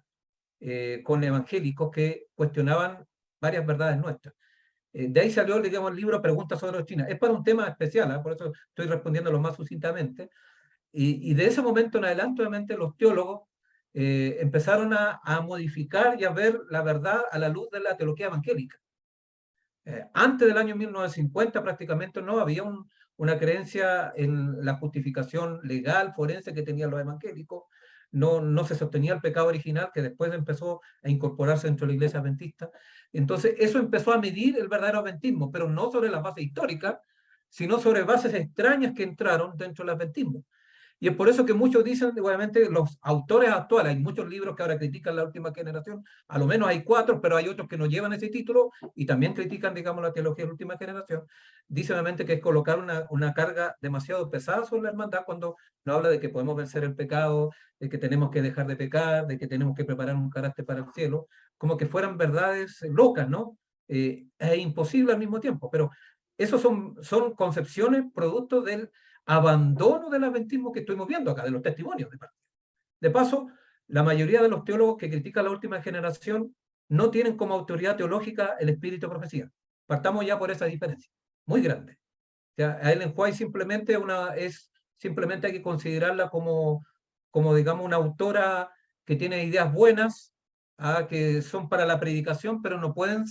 con evangélicos que cuestionaban varias verdades nuestras. De ahí salió, digamos, el libro Preguntas sobre Doctrina. Es para un tema especial, por eso estoy respondiendo lo más sucintamente. Y de ese momento en adelante, obviamente, los teólogos empezaron a modificar y a ver la verdad a la luz de la teología evangélica. Antes del año 1950 prácticamente no había una creencia en la justificación legal, forense que tenían los evangélicos, no se sostenía el pecado original que después empezó a incorporarse dentro de la iglesia adventista. Entonces eso empezó a medir el verdadero adventismo, pero no sobre las bases históricas, sino sobre bases extrañas que entraron dentro del adventismo. Y es por eso que muchos dicen, obviamente, los autores actuales, hay muchos libros que ahora critican la última generación, a lo menos hay 4, pero hay otros que no llevan ese título y también critican, digamos, la teología de la última generación. Dicen obviamente que es colocar una carga demasiado pesada sobre la hermandad cuando nos habla de que podemos vencer el pecado, de que tenemos que dejar de pecar, de que tenemos que preparar un carácter para el cielo, como que fueran verdades locas, ¿no? Es imposible al mismo tiempo, pero esos son concepciones producto del abandono del adventismo que estuvimos viendo acá, de los testimonios. De paso, la mayoría de los teólogos que critican la última generación no tienen como autoridad teológica el espíritu de profecía. Partamos ya por esa diferencia, muy grande. O sea, a Ellen White simplemente hay que considerarla como digamos, una autora que tiene ideas buenas, que son para la predicación, pero no pueden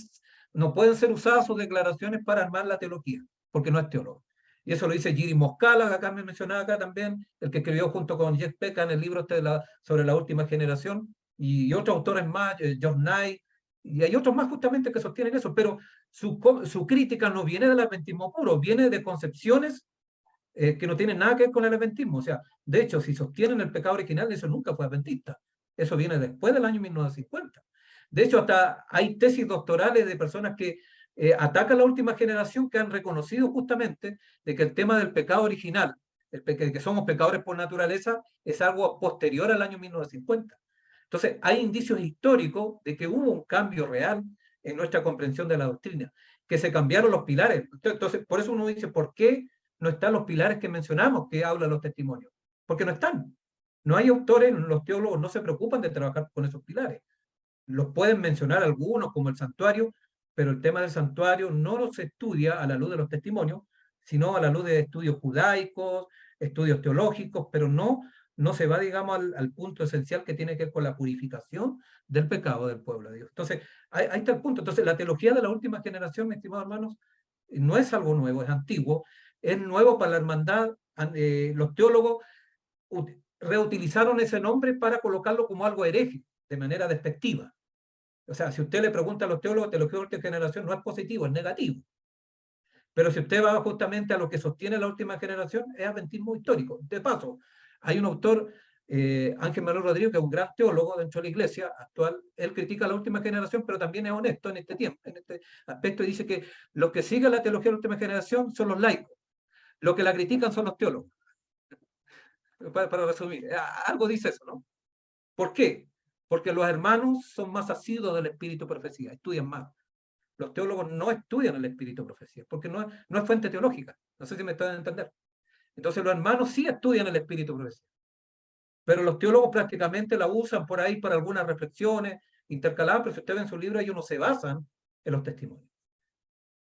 ser usadas sus declaraciones para armar la teología, porque no es teólogo. Y eso lo dice Giri Moscala, que acá me mencionaba acá también, el que escribió junto con Jeff Peckham en el libro sobre la última generación, y otros autores más, John Knight, y hay otros más justamente que sostienen eso, pero su crítica no viene del adventismo puro, viene de concepciones que no tienen nada que ver con el adventismo. O sea, de hecho, si sostienen el pecado original, eso nunca fue adventista. Eso viene después del año 1950. De hecho, hasta hay tesis doctorales de personas que atacan la última generación que han reconocido justamente de que el tema del pecado original, que somos pecadores por naturaleza, es algo posterior al año 1950. Entonces, hay indicios históricos de que hubo un cambio real en nuestra comprensión de la doctrina, que se cambiaron los pilares. Entonces, por eso uno dice, ¿por qué no están los pilares que mencionamos que hablan los testimonios? Porque no están. No hay autores, los teólogos no se preocupan de trabajar con esos pilares. Los pueden mencionar algunos, como el santuario, pero el tema del santuario no se estudia a la luz de los testimonios, sino a la luz de estudios judaicos, estudios teológicos, pero no se va, digamos, al punto esencial que tiene que ver con la purificación del pecado del pueblo de Dios. Entonces, ahí está el punto. Entonces, la teología de la última generación, mis estimados hermanos, no es algo nuevo, es antiguo, es nuevo para la hermandad. Los teólogos reutilizaron ese nombre para colocarlo como algo hereje. de manera despectiva. O sea, si usted le pregunta a los teólogos, teología de última generación no es positivo, es negativo. Pero si usted va justamente a lo que sostiene la última generación, es adventismo histórico. De paso, hay un autor, Ángel Manuel Rodríguez, que es un gran teólogo dentro de la iglesia actual. Él critica a la última generación, pero también es honesto en este tiempo, en este aspecto, y dice que los que siguen la teología de la última generación son los laicos. Los que la critican son los teólogos. Para resumir, algo dice eso, ¿no? ¿Por qué? Porque los hermanos son más asiduos del espíritu de profecía, estudian más. Los teólogos no estudian el espíritu de profecía, porque no es fuente teológica. No sé si me están a entender. Entonces los hermanos sí estudian el espíritu de profecía, pero los teólogos prácticamente la usan por ahí para algunas reflexiones intercaladas, pero si usted ve en su libro, ellos no se basan en los testimonios.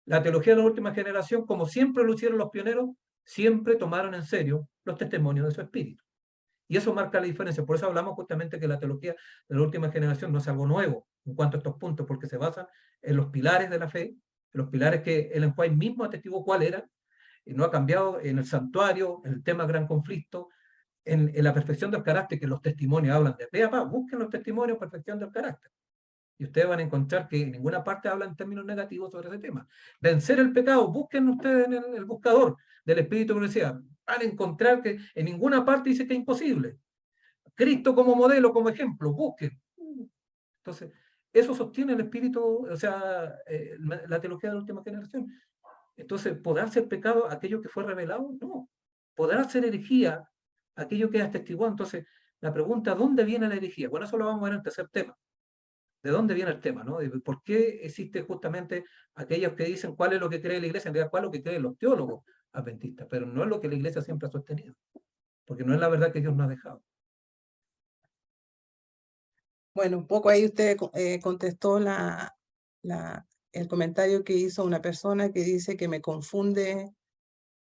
La teología de la última generación, como siempre lo hicieron los pioneros, siempre tomaron en serio los testimonios de su espíritu. Y eso marca la diferencia. Por eso hablamos justamente que la teología de la última generación no es algo nuevo en cuanto a estos puntos, porque se basa en los pilares de la fe, en los pilares que Ellen White mismo atestiguó cuál era, y no ha cambiado en el santuario, en el tema gran conflicto, en la perfección del carácter, que los testimonios hablan de pe a pa. Busquen los testimonios, perfección del carácter. Y ustedes van a encontrar que en ninguna parte habla en términos negativos sobre ese tema. Vencer el pecado, busquen ustedes en el buscador del Espíritu de Profecía. Van a encontrar que en ninguna parte dice que es imposible. Cristo como modelo, como ejemplo, busquen. Entonces, eso sostiene el espíritu, o sea, la teología de la última generación. Entonces, ¿podrá ser pecado aquello que fue revelado? No. ¿Podrá ser herejía aquello que es atestiguado? Entonces, la pregunta, ¿dónde viene la herejía? Bueno, eso lo vamos a ver en el tercer tema. ¿De dónde viene el tema? ¿No? ¿Por qué existe justamente aquellos que dicen cuál es lo que cree la iglesia? En realidad, cuál es lo que creen los teólogos adventistas, pero no es lo que la iglesia siempre ha sostenido, porque no es la verdad que Dios nos ha dejado. Bueno, un poco ahí usted contestó el comentario que hizo una persona que dice que me confunde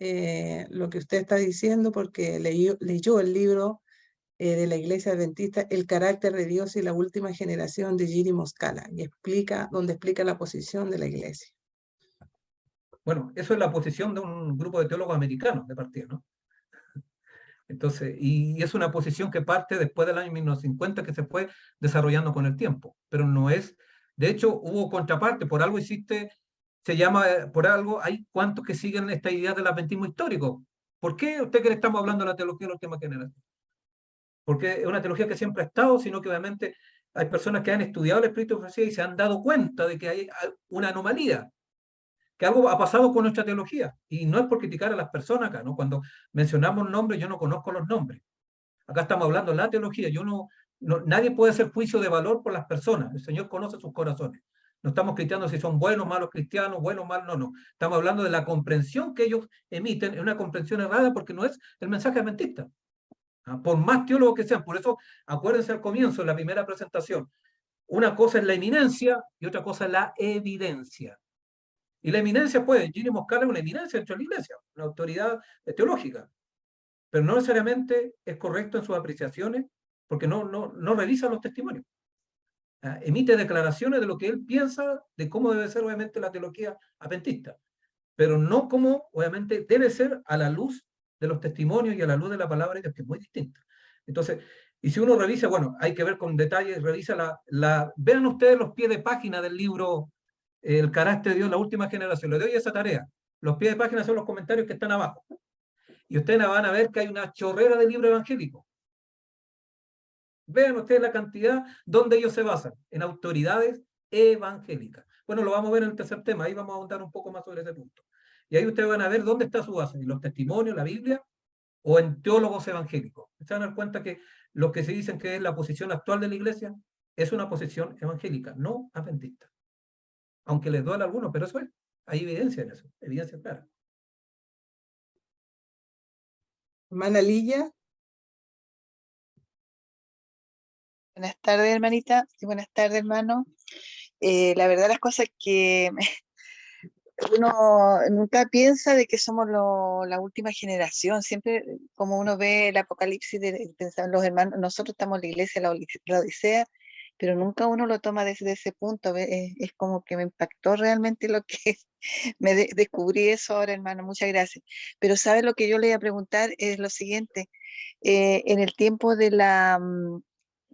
lo que usted está diciendo porque leyó el libro de la Iglesia Adventista, El carácter de Dios y la última generación de Giri Moscala, y donde explica la posición de la Iglesia. Bueno, eso es la posición de un grupo de teólogos americanos de partida, ¿no? Entonces, y es una posición que parte después del año 1950 que se fue desarrollando con el tiempo, pero no es, de hecho, hubo contraparte, por algo existe, se llama, por algo, hay cuantos que siguen esta idea del adventismo histórico. ¿Por qué usted cree que estamos hablando de la teología de la última generación? Porque es una teología que siempre ha estado, sino que obviamente hay personas que han estudiado el espíritu de profecía y se han dado cuenta de que hay una anomalía, que algo ha pasado con nuestra teología. Y no es por criticar a las personas acá, ¿no? Cuando mencionamos nombres, yo no conozco los nombres. Acá estamos hablando de la teología. Nadie puede hacer juicio de valor por las personas. El Señor conoce sus corazones. No estamos criticando si son buenos o malos cristianos, buenos o malos, no, no. Estamos hablando de la comprensión que ellos emiten, es una comprensión errada porque no es el mensaje adventista. Por más teólogos que sean. Por eso, acuérdense al comienzo, en la primera presentación, una cosa es la eminencia y otra cosa es la evidencia. Y la eminencia, pues, Giri Moscala es una eminencia dentro de la iglesia, una autoridad teológica, pero no necesariamente es correcto en sus apreciaciones porque no revisa los testimonios. Emite declaraciones de lo que él piensa de cómo debe ser, obviamente, la teología adventista, pero no como, obviamente, debe ser a la luz de los testimonios y a la luz de la palabra de Dios, que es muy distinta. Entonces, y si uno revisa, bueno, hay que ver con detalle, revisa vean ustedes los pies de página del libro El carácter de Dios, la última generación. Le doy esa tarea. Los pies de página son los comentarios que están abajo. Y ustedes van a ver que hay una chorrera de libros evangélicos. Vean ustedes la cantidad donde ellos se basan, en autoridades evangélicas. Bueno, lo vamos a ver en el tercer tema, ahí vamos a ahondar un poco más sobre ese punto. Y ahí ustedes van a ver dónde está su base, en los testimonios, la Biblia, o en teólogos evangélicos. Se van a dar cuenta que lo que se dicen que es la posición actual de la iglesia es una posición evangélica, no adventista. Aunque les duele a algunos, pero eso es. Hay evidencia en eso, evidencia clara. Hermana Lilla. Buenas tardes, hermanita, y buenas tardes, hermano. La verdad, las cosas que uno nunca piensa de que somos la última generación. Siempre, como uno ve el Apocalipsis, pensar los hermanos, nosotros estamos en la iglesia, la Odisea, pero nunca uno lo toma desde ese punto. Es como que me impactó realmente lo que descubrí eso ahora, hermano. Muchas gracias. Pero ¿sabe lo que yo le iba a preguntar? Es lo siguiente. En el tiempo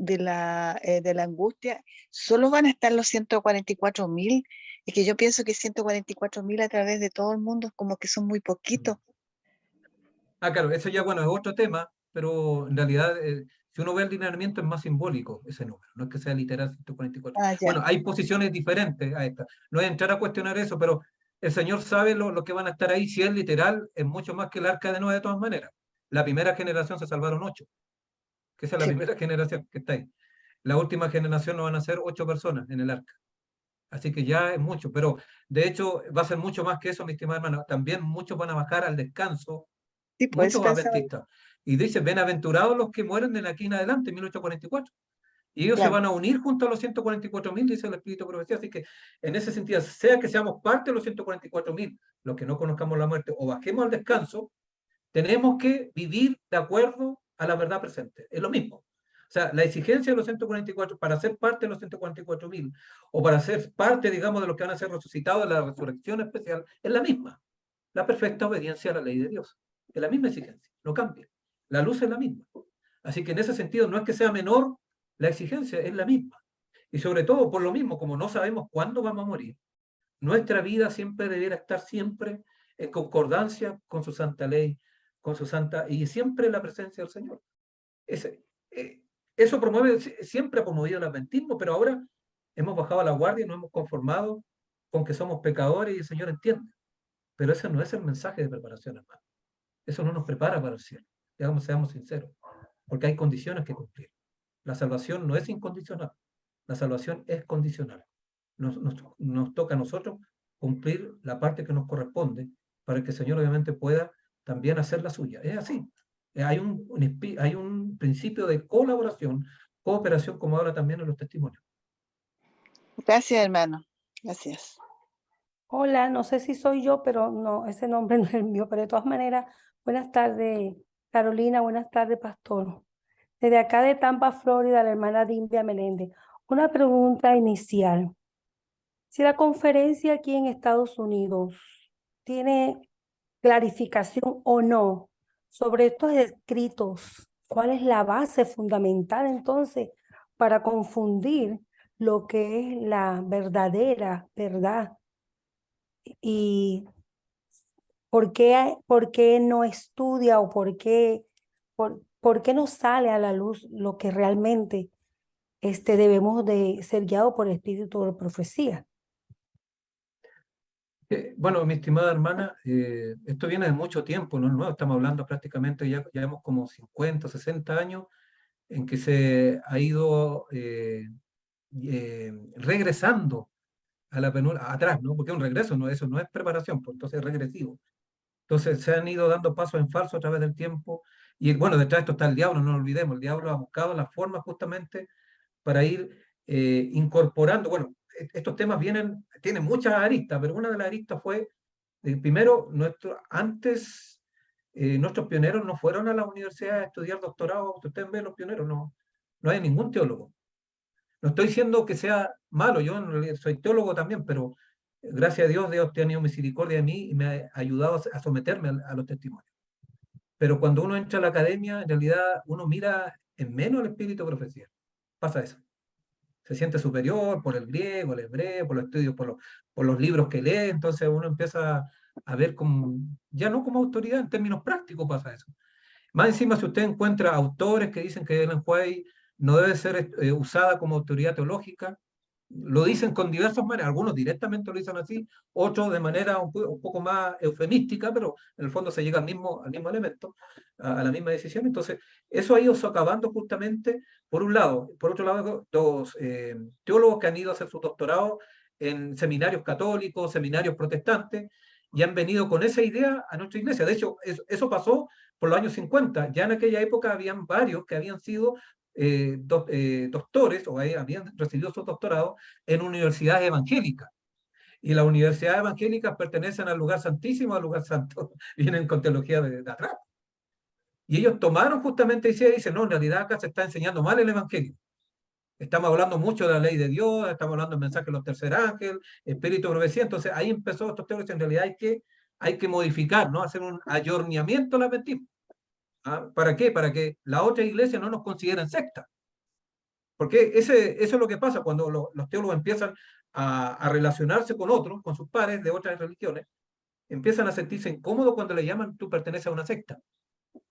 de la angustia, solo van a estar los 144.000. Es que yo pienso que 144.000 a través de todo el mundo es como que son muy poquitos. Claro, eso ya, bueno, es otro tema, pero en realidad, si uno ve el lineamiento es más simbólico ese número, no es que sea literal 144. Ah, ya. Bueno, hay posiciones diferentes a esta. No voy a entrar a cuestionar eso, pero el Señor sabe lo que van a estar ahí. Si es literal, es mucho más que el arca de Noé de todas maneras. La primera generación se salvaron 8, que esa es la Sí. primera generación que está ahí. La última generación no van a ser 8 personas en el arca. Así que ya es mucho, pero de hecho va a ser mucho más que eso, mi estimada hermana. También muchos van a bajar al descanso, Sí, por eso muchos pensaba, adventistas. Y dice, bienaventurados los que mueren de aquí en adelante, 1844. Y ellos se claro, van a unir junto a los 144.000, dice el Espíritu de Profecía. Así que en ese sentido, sea que seamos parte de los 144.000, los que no conozcamos la muerte, o bajemos al descanso, tenemos que vivir de acuerdo a la verdad presente. Es lo mismo. O sea, la exigencia de los 144, para ser parte de los 144.000, o para ser parte, digamos, de los que van a ser resucitados de la resurrección especial, es la misma. La perfecta obediencia a la ley de Dios. Es la misma exigencia, no cambia. La luz es la misma. Así que en ese sentido no es que sea menor la exigencia, es la misma. Y sobre todo por lo mismo, como no sabemos cuándo vamos a morir, nuestra vida siempre debiera estar siempre en concordancia con su santa ley, con su santa, y siempre en la presencia del Señor. Ese, eso promueve, siempre ha promovido el adventismo, pero ahora hemos bajado la guardia y nos hemos conformado con que somos pecadores y el Señor entiende. Pero ese no es el mensaje de preparación, hermano. Eso no nos prepara para el cielo. Seamos sinceros, porque hay condiciones que cumplir. La salvación no es incondicional, la salvación es condicional. Nos toca a nosotros cumplir la parte que nos corresponde para que el Señor obviamente pueda también hacer la suya. Es así. Hay un principio de colaboración, cooperación, como habla también en los testimonios. gracias, hermano. Gracias. Hola, no sé si soy yo, pero no, ese nombre no es el mío. Pero de todas maneras, buenas tardes, Carolina, buenas tardes, Pastor. Desde acá de Tampa, Florida, la hermana Dimbia Meléndez. Una pregunta inicial. Si la conferencia aquí en Estados Unidos tiene clarificación o no sobre estos escritos, ¿cuál es la base fundamental entonces para confundir lo que es la verdadera verdad? Y por qué no estudia o por qué no sale a la luz lo que realmente debemos de ser guiados por el espíritu de profecía? Bueno, mi estimada hermana, esto viene de mucho tiempo, no es nuevo, estamos hablando prácticamente, ya llevamos como 50, 60 años en que se ha ido regresando a la penura, atrás, ¿no? Porque es un regreso, no, eso no es preparación, pues entonces es regresivo. Entonces se han ido dando pasos en falso a través del tiempo, y bueno, detrás de esto está el diablo, no lo olvidemos, el diablo ha buscado la forma justamente para ir incorporando, bueno, estos temas tienen muchas aristas, pero una de las aristas fue, primero, nuestros pioneros no fueron a la universidad a estudiar doctorado. Si ustedes ven los pioneros, no hay ningún teólogo. No estoy diciendo que sea malo, yo en realidad soy teólogo también, pero gracias a Dios, Dios ha tenido misericordia de mí y me ha ayudado a someterme a los testimonios. Pero cuando uno entra a la academia, en realidad uno mira en menos el espíritu de profecía. Pasa eso. Se siente superior por el griego, el hebreo, por los estudios, por los libros que lee, entonces uno empieza a ver como, ya no como autoridad, en términos prácticos pasa eso. Más encima, si usted encuentra autores que dicen que Ellen White no debe ser usada como autoridad teológica, lo dicen con diversas maneras, algunos directamente lo dicen así, otros de manera un poco más eufemística, pero en el fondo se llega al mismo elemento, a la misma decisión. Entonces, eso ha ido socavando justamente, por un lado. Por otro lado, los teólogos que han ido a hacer su doctorado en seminarios católicos, seminarios protestantes, y han venido con esa idea a nuestra iglesia. De hecho, eso pasó por los años 50. Ya en aquella época habían varios que habían sido doctores o habían recibido sus doctorados en universidades evangélicas. Y las universidades evangélicas pertenecen al lugar santísimo, al lugar santo. Vienen con teología de atrás. Y ellos tomaron justamente y dicen, no, en realidad acá se está enseñando mal el evangelio. Estamos hablando mucho de la ley de Dios, estamos hablando del mensaje de los tercer ángeles, espíritu de profecía. Entonces ahí empezó estos teólogos, en realidad hay que modificar, ¿no? Hacer un ayornamiento al adventismo. ¿Ah? ¿Para qué? Para que la otra iglesia no nos consideren secta. Porque eso es lo que pasa cuando los teólogos empiezan a relacionarse con otros, con sus pares de otras religiones, empiezan a sentirse incómodos cuando le llaman tú perteneces a una secta.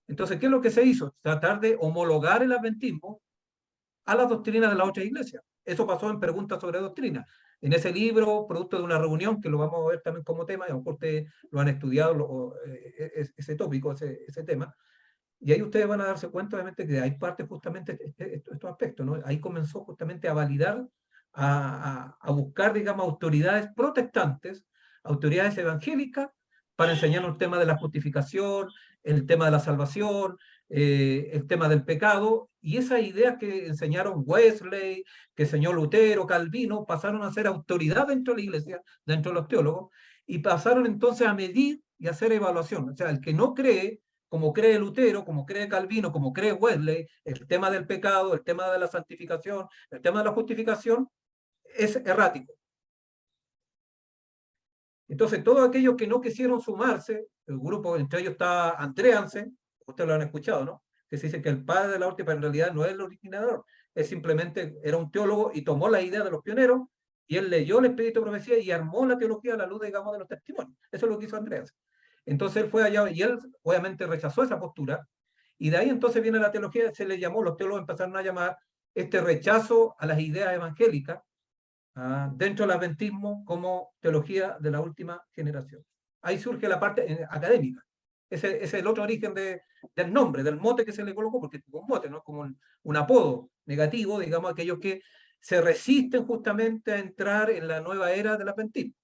Entonces, ¿qué es lo que se hizo? Tratar de homologar el adventismo a las doctrinas de la otra iglesia. Eso pasó en Preguntas sobre Doctrina. En ese libro, producto de una reunión, que lo vamos a ver también como tema, y a lo mejor ustedes lo han estudiado, ese tópico, ese tema, y ahí ustedes van a darse cuenta, obviamente, que hay parte justamente estos aspectos, ¿no? Ahí comenzó justamente a validar, a buscar, digamos, autoridades protestantes, autoridades evangélicas, para enseñarnos el tema de la justificación, el tema de la salvación, el tema del pecado, y esas ideas que enseñaron Wesley, que enseñó Lutero, Calvino, pasaron a ser autoridad dentro de la iglesia, dentro de los teólogos, y pasaron entonces a medir y a hacer evaluación. O sea, el que no cree, como cree Lutero, como cree Calvino, como cree Wesley, el tema del pecado, el tema de la santificación, el tema de la justificación, es errático. Entonces, todos aquellos que no quisieron sumarse, el grupo, entre ellos está André Hansen, ustedes lo han escuchado, ¿no? Que se dice que el padre de la última, pero en realidad no es el originador, es simplemente, era un teólogo y tomó la idea de los pioneros, y él leyó el Espíritu de Profecía y armó la teología a la luz, digamos, de los testimonios. Eso es lo que hizo André Hansen. Entonces él fue allá y él obviamente rechazó esa postura, y de ahí entonces viene la teología, se le llamó, los teólogos empezaron a llamar este rechazo a las ideas evangélicas dentro del adventismo como teología de la última generación. Ahí surge la parte académica. Ese es el otro origen del nombre, del mote que se le colocó, porque es un mote, ¿no? Como un apodo negativo, digamos, aquellos que se resisten justamente a entrar en la nueva era del adventismo.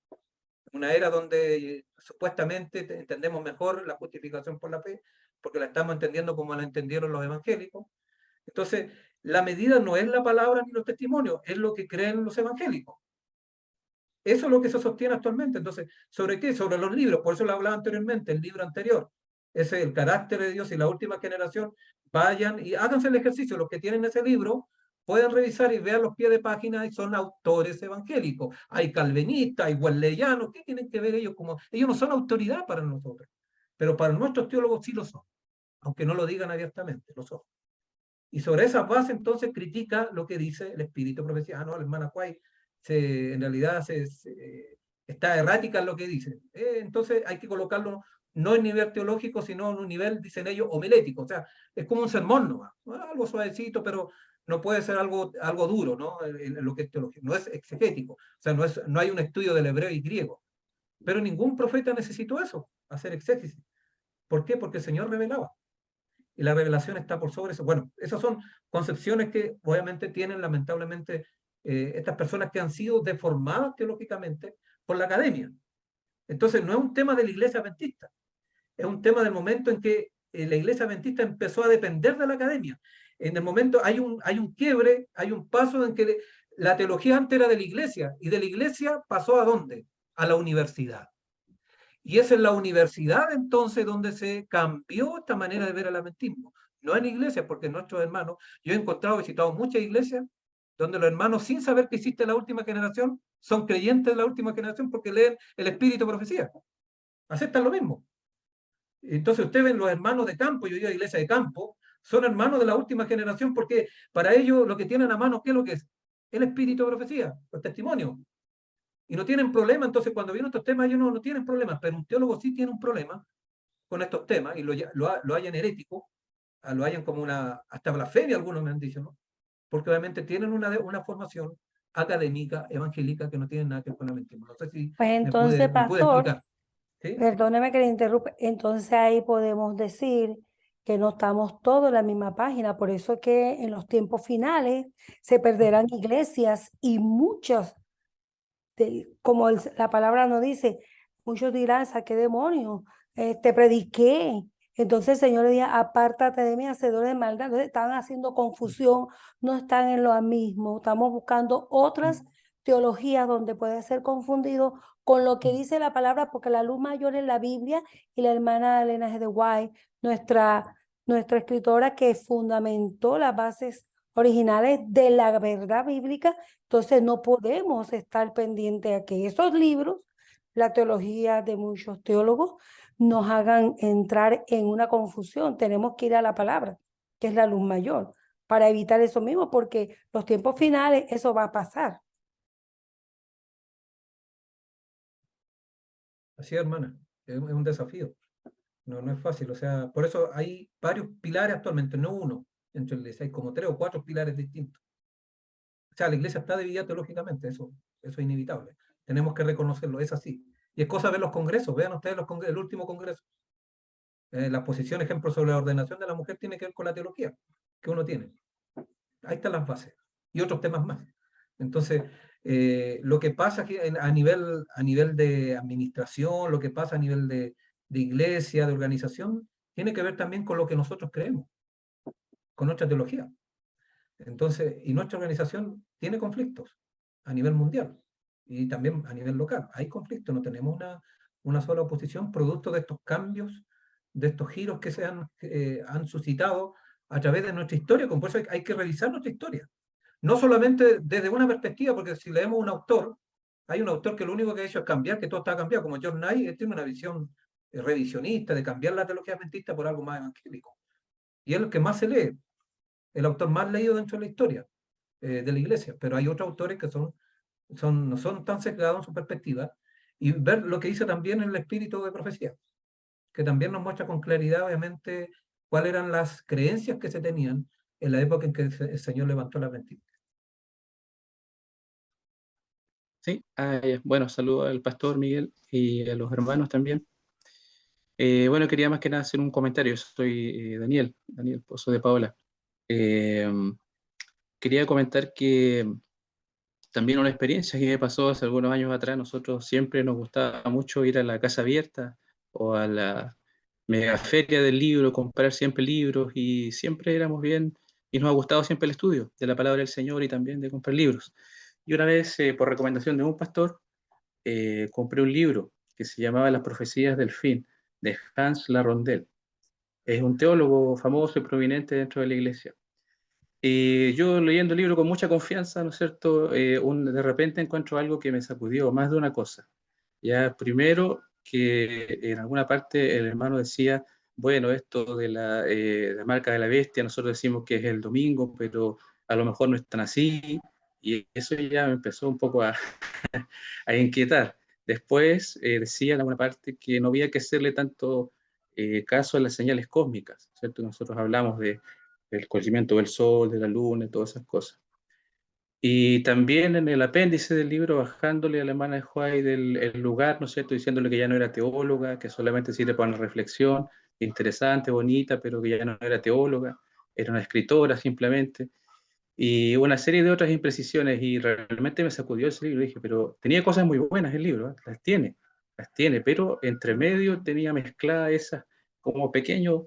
Una era donde supuestamente entendemos mejor la justificación por la fe, porque la estamos entendiendo como la entendieron los evangélicos. Entonces, la medida no es la palabra ni los testimonios, es lo que creen los evangélicos. Eso es lo que se sostiene actualmente. Entonces, ¿sobre qué? Sobre los libros. Por eso lo hablaba anteriormente, el libro anterior. Ese es el carácter de Dios y la última generación. Vayan y háganse el ejercicio. Los que tienen ese libro pueden revisar y vean los pies de página y son autores evangélicos. Hay calvinistas, hay wesleyanos. ¿Qué tienen que ver ellos? Ellos no son autoridad para nosotros, pero para nuestros teólogos sí lo son, aunque no lo digan abiertamente, lo son. Y sobre esa base entonces critica lo que dice el Espíritu de Profecía. No, la hermana White en realidad está errática en lo que dice. Entonces hay que colocarlo no en nivel teológico, sino en un nivel, dicen ellos, homilético. O sea, es como un sermón nomás, algo suavecito, pero no puede ser algo duro, ¿no? En lo que es teología. No es exegético. O sea, no hay un estudio del hebreo y griego. Pero ningún profeta necesitó eso, hacer exégesis. ¿Por qué? Porque el Señor revelaba. Y la revelación está por sobre eso. Bueno, esas son concepciones que obviamente tienen lamentablemente estas personas que han sido deformadas teológicamente por la academia. Entonces no es un tema de la iglesia adventista, es un tema del momento en que la iglesia adventista empezó a depender de la academia. En el momento hay un quiebre, hay un paso en que la teología antes era de la iglesia, y de la iglesia pasó ¿a dónde? A la universidad. Y es en la universidad entonces donde se cambió esta manera de ver el adventismo. No en iglesias, porque nuestros hermanos, yo he visitado muchas iglesias donde los hermanos, sin saber que existe la última generación, son creyentes de la última generación porque leen el Espíritu de Profecía. Aceptan lo mismo. Entonces ustedes ven los hermanos de campo, yo digo iglesia de campo, son hermanos de la última generación porque para ellos lo que tienen a mano, ¿qué es lo que es? El Espíritu de Profecía, el testimonio. Y no tienen problema, entonces cuando vienen estos temas ellos no tienen problemas, pero un teólogo sí tiene un problema con estos temas y lo hayan herético, lo hayan como hasta blasfemia, algunos me han dicho, ¿no? Porque obviamente tienen una formación académica, evangélica, que no tiene nada que ver con la mentira. No sé si Pues entonces, me pude pastor, explicar. ¿Sí? perdóneme que le interrumpa, entonces ahí podemos decir que no estamos todos en la misma página, por eso es que en los tiempos finales se perderán iglesias y muchas, como la palabra nos dice, muchos dirán, saqué demonios, te prediqué. Entonces el Señor le dice, apártate de mí, hacedor de maldad. Entonces están haciendo confusión, no están en lo mismo, estamos buscando otras teologías donde puede ser confundido con lo que dice la palabra, porque la luz mayor es la Biblia, y la hermana Elena G. de White, nuestra escritora que fundamentó las bases originales de la verdad bíblica. Entonces no podemos estar pendientes a que esos libros, la teología de muchos teólogos, nos hagan entrar en una confusión. Tenemos que ir a la palabra, que es la luz mayor, para evitar eso mismo, porque los tiempos finales, eso va a pasar. Así es, hermana, es un desafío. No es fácil, o sea, por eso hay varios pilares actualmente, no uno dentro de la iglesia, hay como 3 o 4 pilares distintos. O sea, la iglesia está dividida teológicamente, eso es inevitable. Tenemos que reconocerlo, es así. Y es cosa de ver los congresos, vean ustedes el último congreso. La posición, ejemplo, sobre la ordenación de la mujer tiene que ver con la teología que uno tiene. Ahí están las bases. Y otros temas más. Entonces, lo que pasa aquí a nivel de administración, lo que pasa a nivel de iglesia, de organización, tiene que ver también con lo que nosotros creemos, con nuestra teología. Entonces, y nuestra organización tiene conflictos a nivel mundial y también a nivel local. Hay conflictos, no tenemos una sola oposición producto de estos cambios, de estos giros que se han suscitado a través de nuestra historia. Por eso hay que revisar nuestra historia. No solamente desde una perspectiva, porque si leemos un autor, hay un autor que lo único que ha hecho es cambiar, que todo está cambiado, como John Knight, él tiene una visión revisionista de cambiar la teología adventista por algo más evangélico. Y es el que más se lee, el autor más leído dentro de la historia de la iglesia, pero hay otros autores que no son tan sesgados en su perspectiva, y ver lo que dice también el espíritu de profecía, que también nos muestra con claridad, obviamente, cuáles eran las creencias que se tenían en la época en que el Señor levantó la adventista. Sí, bueno, saludo al pastor Miguel y a los hermanos también. Bueno, quería más que nada hacer un comentario. Soy Daniel Pozo de Paola. Eh, Quería comentar que también una experiencia que me pasó hace algunos años atrás. Nosotros siempre nos gustaba mucho ir a la Casa Abierta o a la mega feria del libro, comprar siempre libros, y siempre éramos bien, y nos ha gustado siempre el estudio de la palabra del Señor y también de comprar libros. Y una vez, por recomendación de un pastor, compré un libro que se llamaba Las profecías del fin, de Hans Larrondel. Es un teólogo famoso y prominente dentro de la iglesia. Y yo leyendo el libro con mucha confianza, ¿no es cierto? De repente encuentro algo que me sacudió, más de una cosa. Ya, primero, que en alguna parte el hermano decía, bueno, esto de la marca de la bestia, nosotros decimos que es el domingo, pero a lo mejor no es tan así, y eso ya me empezó un poco a inquietar. Después decía en alguna parte que no había que hacerle tanto caso a las señales cósmicas, ¿cierto? Nosotros hablamos del corrimiento del sol, de la luna, y todas esas cosas. Y también en el apéndice del libro, bajándole a la hermana de Juárez del lugar, ¿no es cierto?, diciéndole que ya no era teóloga, que solamente sirve para una reflexión interesante, bonita, pero que ya no era teóloga, era una escritora simplemente, y una serie de otras imprecisiones, y realmente me sacudió ese libro. Dije, pero tenía cosas muy buenas el libro, ¿eh? Las tiene, pero entre medio tenía mezcladas esas como pequeños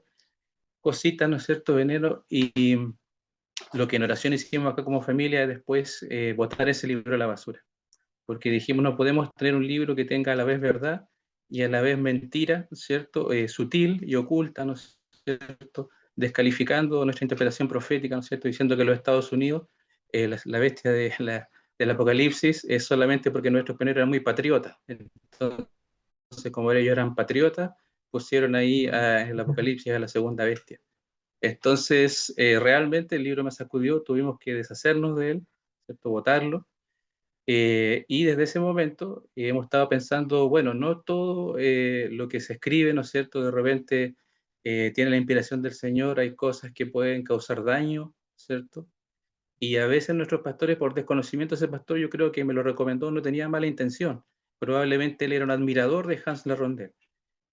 cositas, ¿no es cierto?, veneno, y lo que en oración hicimos acá como familia después, botar ese libro a la basura, porque dijimos, no podemos tener un libro que tenga a la vez verdad y a la vez mentira, ¿cierto?, sutil y oculta, ¿no es cierto?, descalificando nuestra interpretación profética, ¿no es cierto?, diciendo que los Estados Unidos, la bestia del Apocalipsis, es solamente porque nuestros pioneros eran muy patriotas. Entonces, como ellos eran patriotas, pusieron ahí en el Apocalipsis a la segunda bestia. Entonces, realmente el libro me sacudió, tuvimos que deshacernos de él, ¿cierto?, botarlo. Y desde ese momento hemos estado pensando, bueno, no todo lo que se escribe, ¿no es cierto?, de repente tiene la inspiración del Señor, hay cosas que pueden causar daño, ¿cierto? Y a veces nuestros pastores, por desconocimiento, ese pastor, yo creo que me lo recomendó, no tenía mala intención. Probablemente él era un admirador de Hans Larrondel.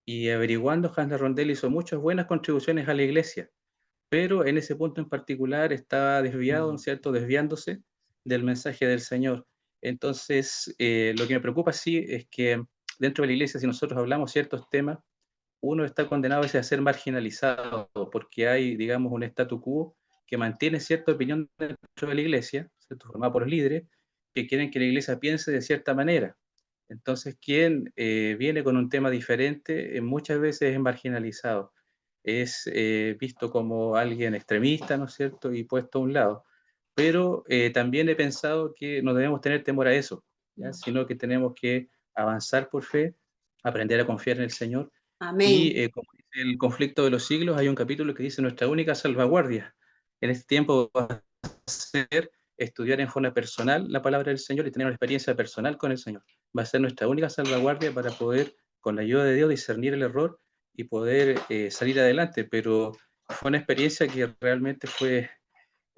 Y averiguando, Hans Larrondel hizo muchas buenas contribuciones a la iglesia, pero en ese punto en particular estaba desviado, ¿no es cierto?, desviándose del mensaje del Señor. Entonces, lo que me preocupa sí es que dentro de la iglesia, si nosotros hablamos ciertos temas, uno está condenado a veces a ser marginalizado, porque hay, digamos, un statu quo que mantiene cierta opinión dentro de la iglesia, ¿cierto?, formada por líderes, que quieren que la iglesia piense de cierta manera. Entonces, quien viene con un tema diferente, muchas veces es marginalizado, es visto como alguien extremista, ¿no es cierto?, y puesto a un lado. Pero también he pensado que no debemos tener temor a eso, ¿ya?, sino que tenemos que avanzar por fe, aprender a confiar en el Señor. Amén. Y como dice el conflicto de los siglos, hay un capítulo que dice nuestra única salvaguardia en este tiempo va a ser estudiar en forma personal la palabra del Señor y tener una experiencia personal con el Señor. Va a ser nuestra única salvaguardia para poder, con la ayuda de Dios, discernir el error y poder salir adelante. Pero fue una experiencia que realmente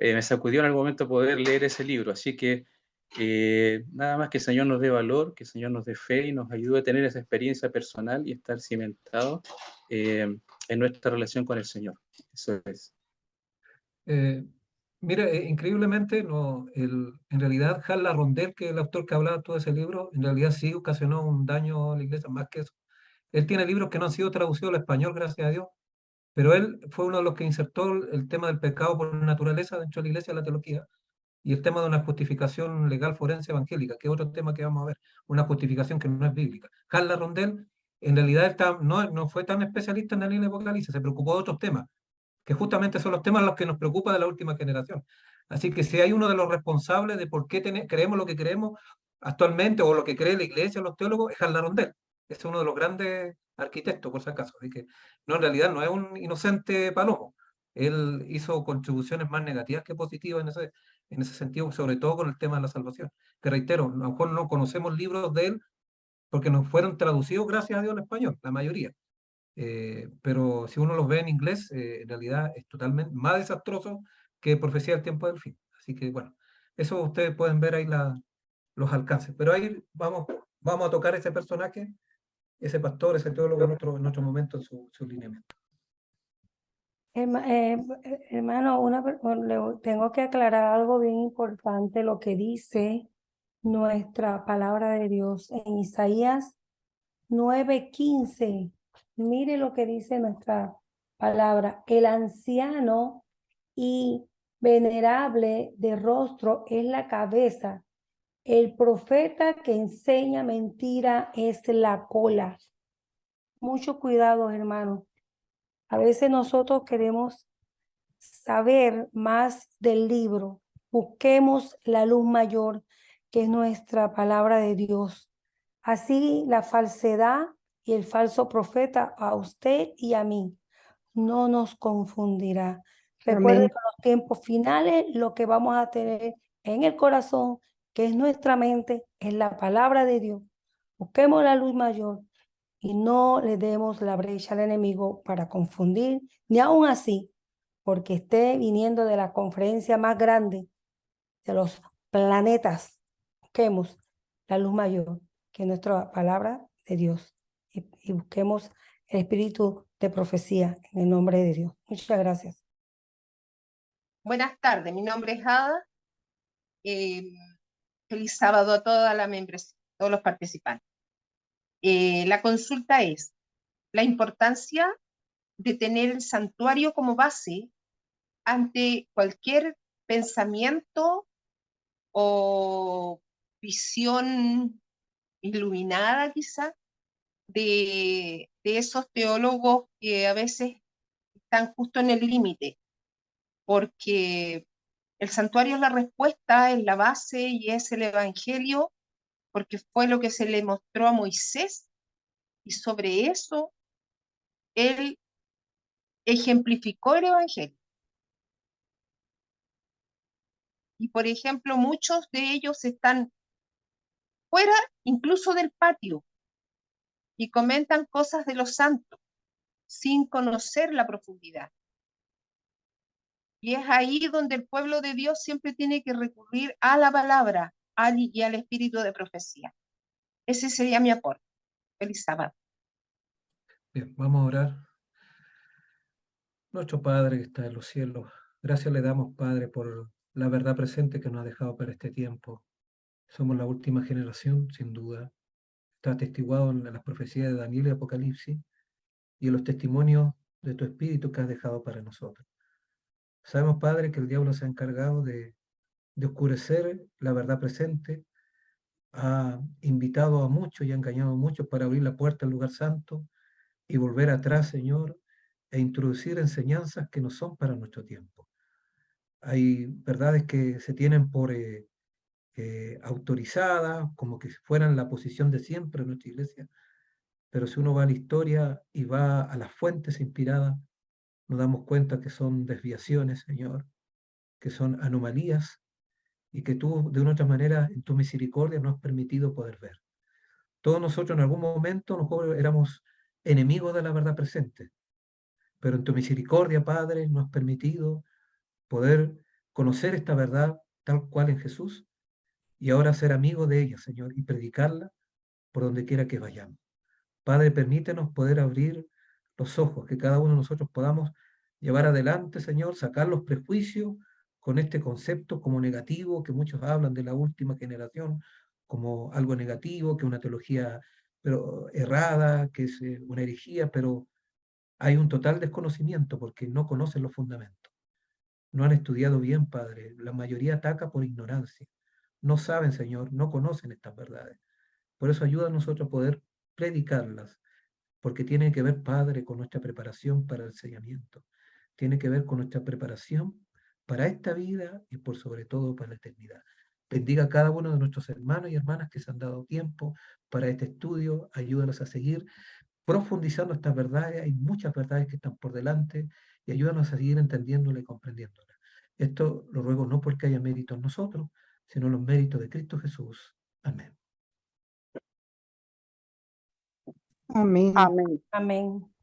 me sacudió en algún momento poder leer ese libro. Así que nada más que el Señor nos dé valor, que el Señor nos dé fe y nos ayude a tener esa experiencia personal y estar cimentado en nuestra relación con el Señor. Eso es. Mira, increíblemente, no, en realidad, Hal Rondel, que es el autor que hablaba todo ese libro, en realidad sí ocasionó un daño a la iglesia, más que eso. Él tiene libros que no han sido traducidos al español, gracias a Dios, pero él fue uno de los que insertó el tema del pecado por naturaleza dentro de la iglesia de la teología y el tema de una justificación legal forense evangélica, que es otro tema que vamos a ver, una justificación que no es bíblica. Hal Rondel, en realidad, no fue tan especialista en la línea de Apocalipsis, se preocupó de otros temas que justamente son los temas los que nos preocupa de la última generación. Así que si hay uno de los responsables de por qué creemos lo que creemos actualmente, o lo que cree la iglesia, los teólogos, es Hal Rondel. Es uno de los grandes arquitectos, por si acaso. Así que no, en realidad no es un inocente palomo. Él hizo contribuciones más negativas que positivas en ese sentido, sobre todo con el tema de la salvación. Que reitero, a lo mejor no conocemos libros de él porque no fueron traducidos, gracias a Dios, al español, la mayoría. Pero si uno los ve en inglés, en realidad es totalmente más desastroso que Profecía del Tiempo del Fin. Así que bueno, eso ustedes pueden ver ahí los alcances. Pero ahí vamos a tocar ese personaje, ese pastor, ese teólogo en otro momento en su lineamiento. Hermano, tengo que aclarar algo bien importante, lo que dice nuestra palabra de Dios en Isaías 9:15. Mire lo que dice nuestra palabra. El anciano y venerable de rostro es la cabeza. El profeta que enseña mentira es la cola. Mucho cuidado, hermano. A veces nosotros queremos saber más del libro. Busquemos la luz mayor, que es nuestra palabra de Dios. Así la falsedad y el falso profeta a usted y a mí no nos confundirá. Recuerde Amén. que en los tiempos finales lo que vamos a tener en el corazón, que es nuestra mente, es la palabra de Dios. Busquemos la luz mayor y no le demos la brecha al enemigo para confundir, ni aún así, porque esté viniendo de la conferencia más grande de los planetas. Busquemos la luz mayor, que es nuestra palabra de Dios, y busquemos el espíritu de profecía en el nombre de Dios. Muchas gracias. Buenas tardes, mi nombre es Ada. Feliz sábado a toda la membresía, todos los participantes. La consulta es la importancia de tener el santuario como base ante cualquier pensamiento o visión iluminada quizá de esos teólogos que a veces están justo en el límite, porque el santuario es la respuesta, es la base y es el evangelio, porque fue lo que se le mostró a Moisés y sobre eso él ejemplificó el evangelio. Y por ejemplo, muchos de ellos están fuera incluso del patio y comentan cosas de los santos sin conocer la profundidad. Y es ahí donde el pueblo de Dios siempre tiene que recurrir a la palabra y al espíritu de profecía. Ese sería mi aporte. Feliz sábado. Bien, vamos a orar. Nuestro Padre que está en los cielos, gracias le damos, Padre, por la verdad presente que nos ha dejado para este tiempo. Somos la última generación, sin duda. Está atestiguado en las profecías de Daniel y Apocalipsis y en los testimonios de tu Espíritu que has dejado para nosotros. Sabemos, Padre, que el diablo se ha encargado de oscurecer la verdad presente, ha invitado a muchos y ha engañado a muchos para abrir la puerta al lugar santo y volver atrás, Señor, e introducir enseñanzas que no son para nuestro tiempo. Hay verdades que se tienen por autorizadas, como que fueran la posición de siempre en nuestra iglesia, pero si uno va a la historia y va a las fuentes inspiradas, nos damos cuenta que son desviaciones, Señor, que son anomalías y que tú, de una u otra manera, en tu misericordia nos has permitido poder ver. Todos nosotros en algún momento nosotros éramos enemigos de la verdad presente, pero en tu misericordia, Padre, nos has permitido poder conocer esta verdad tal cual en Jesús y ahora ser amigos de ella, Señor, y predicarla por donde quiera que vayamos. Padre, permítenos poder abrir los ojos, que cada uno de nosotros podamos llevar adelante, Señor, sacar los prejuicios con este concepto como negativo, que muchos hablan de la última generación como algo negativo, que es una teología pero errada, que es una herejía, pero hay un total desconocimiento porque no conocen los fundamentos. No han estudiado bien, Padre. La mayoría ataca por ignorancia. No saben, Señor, no conocen estas verdades. Por eso ayuda a nosotros a poder predicarlas, porque tiene que ver, Padre, con nuestra preparación para el sellamiento. Tiene que ver con nuestra preparación para esta vida y por sobre todo para la eternidad. Bendiga a cada uno de nuestros hermanos y hermanas que se han dado tiempo para este estudio. Ayúdanos a seguir profundizando estas verdades. Hay muchas verdades que están por delante y ayúdanos a seguir entendiéndolas y comprendiéndolas. Esto lo ruego no porque haya mérito en nosotros, sino los méritos de Cristo Jesús. Amén. Amén. Amén. Amén.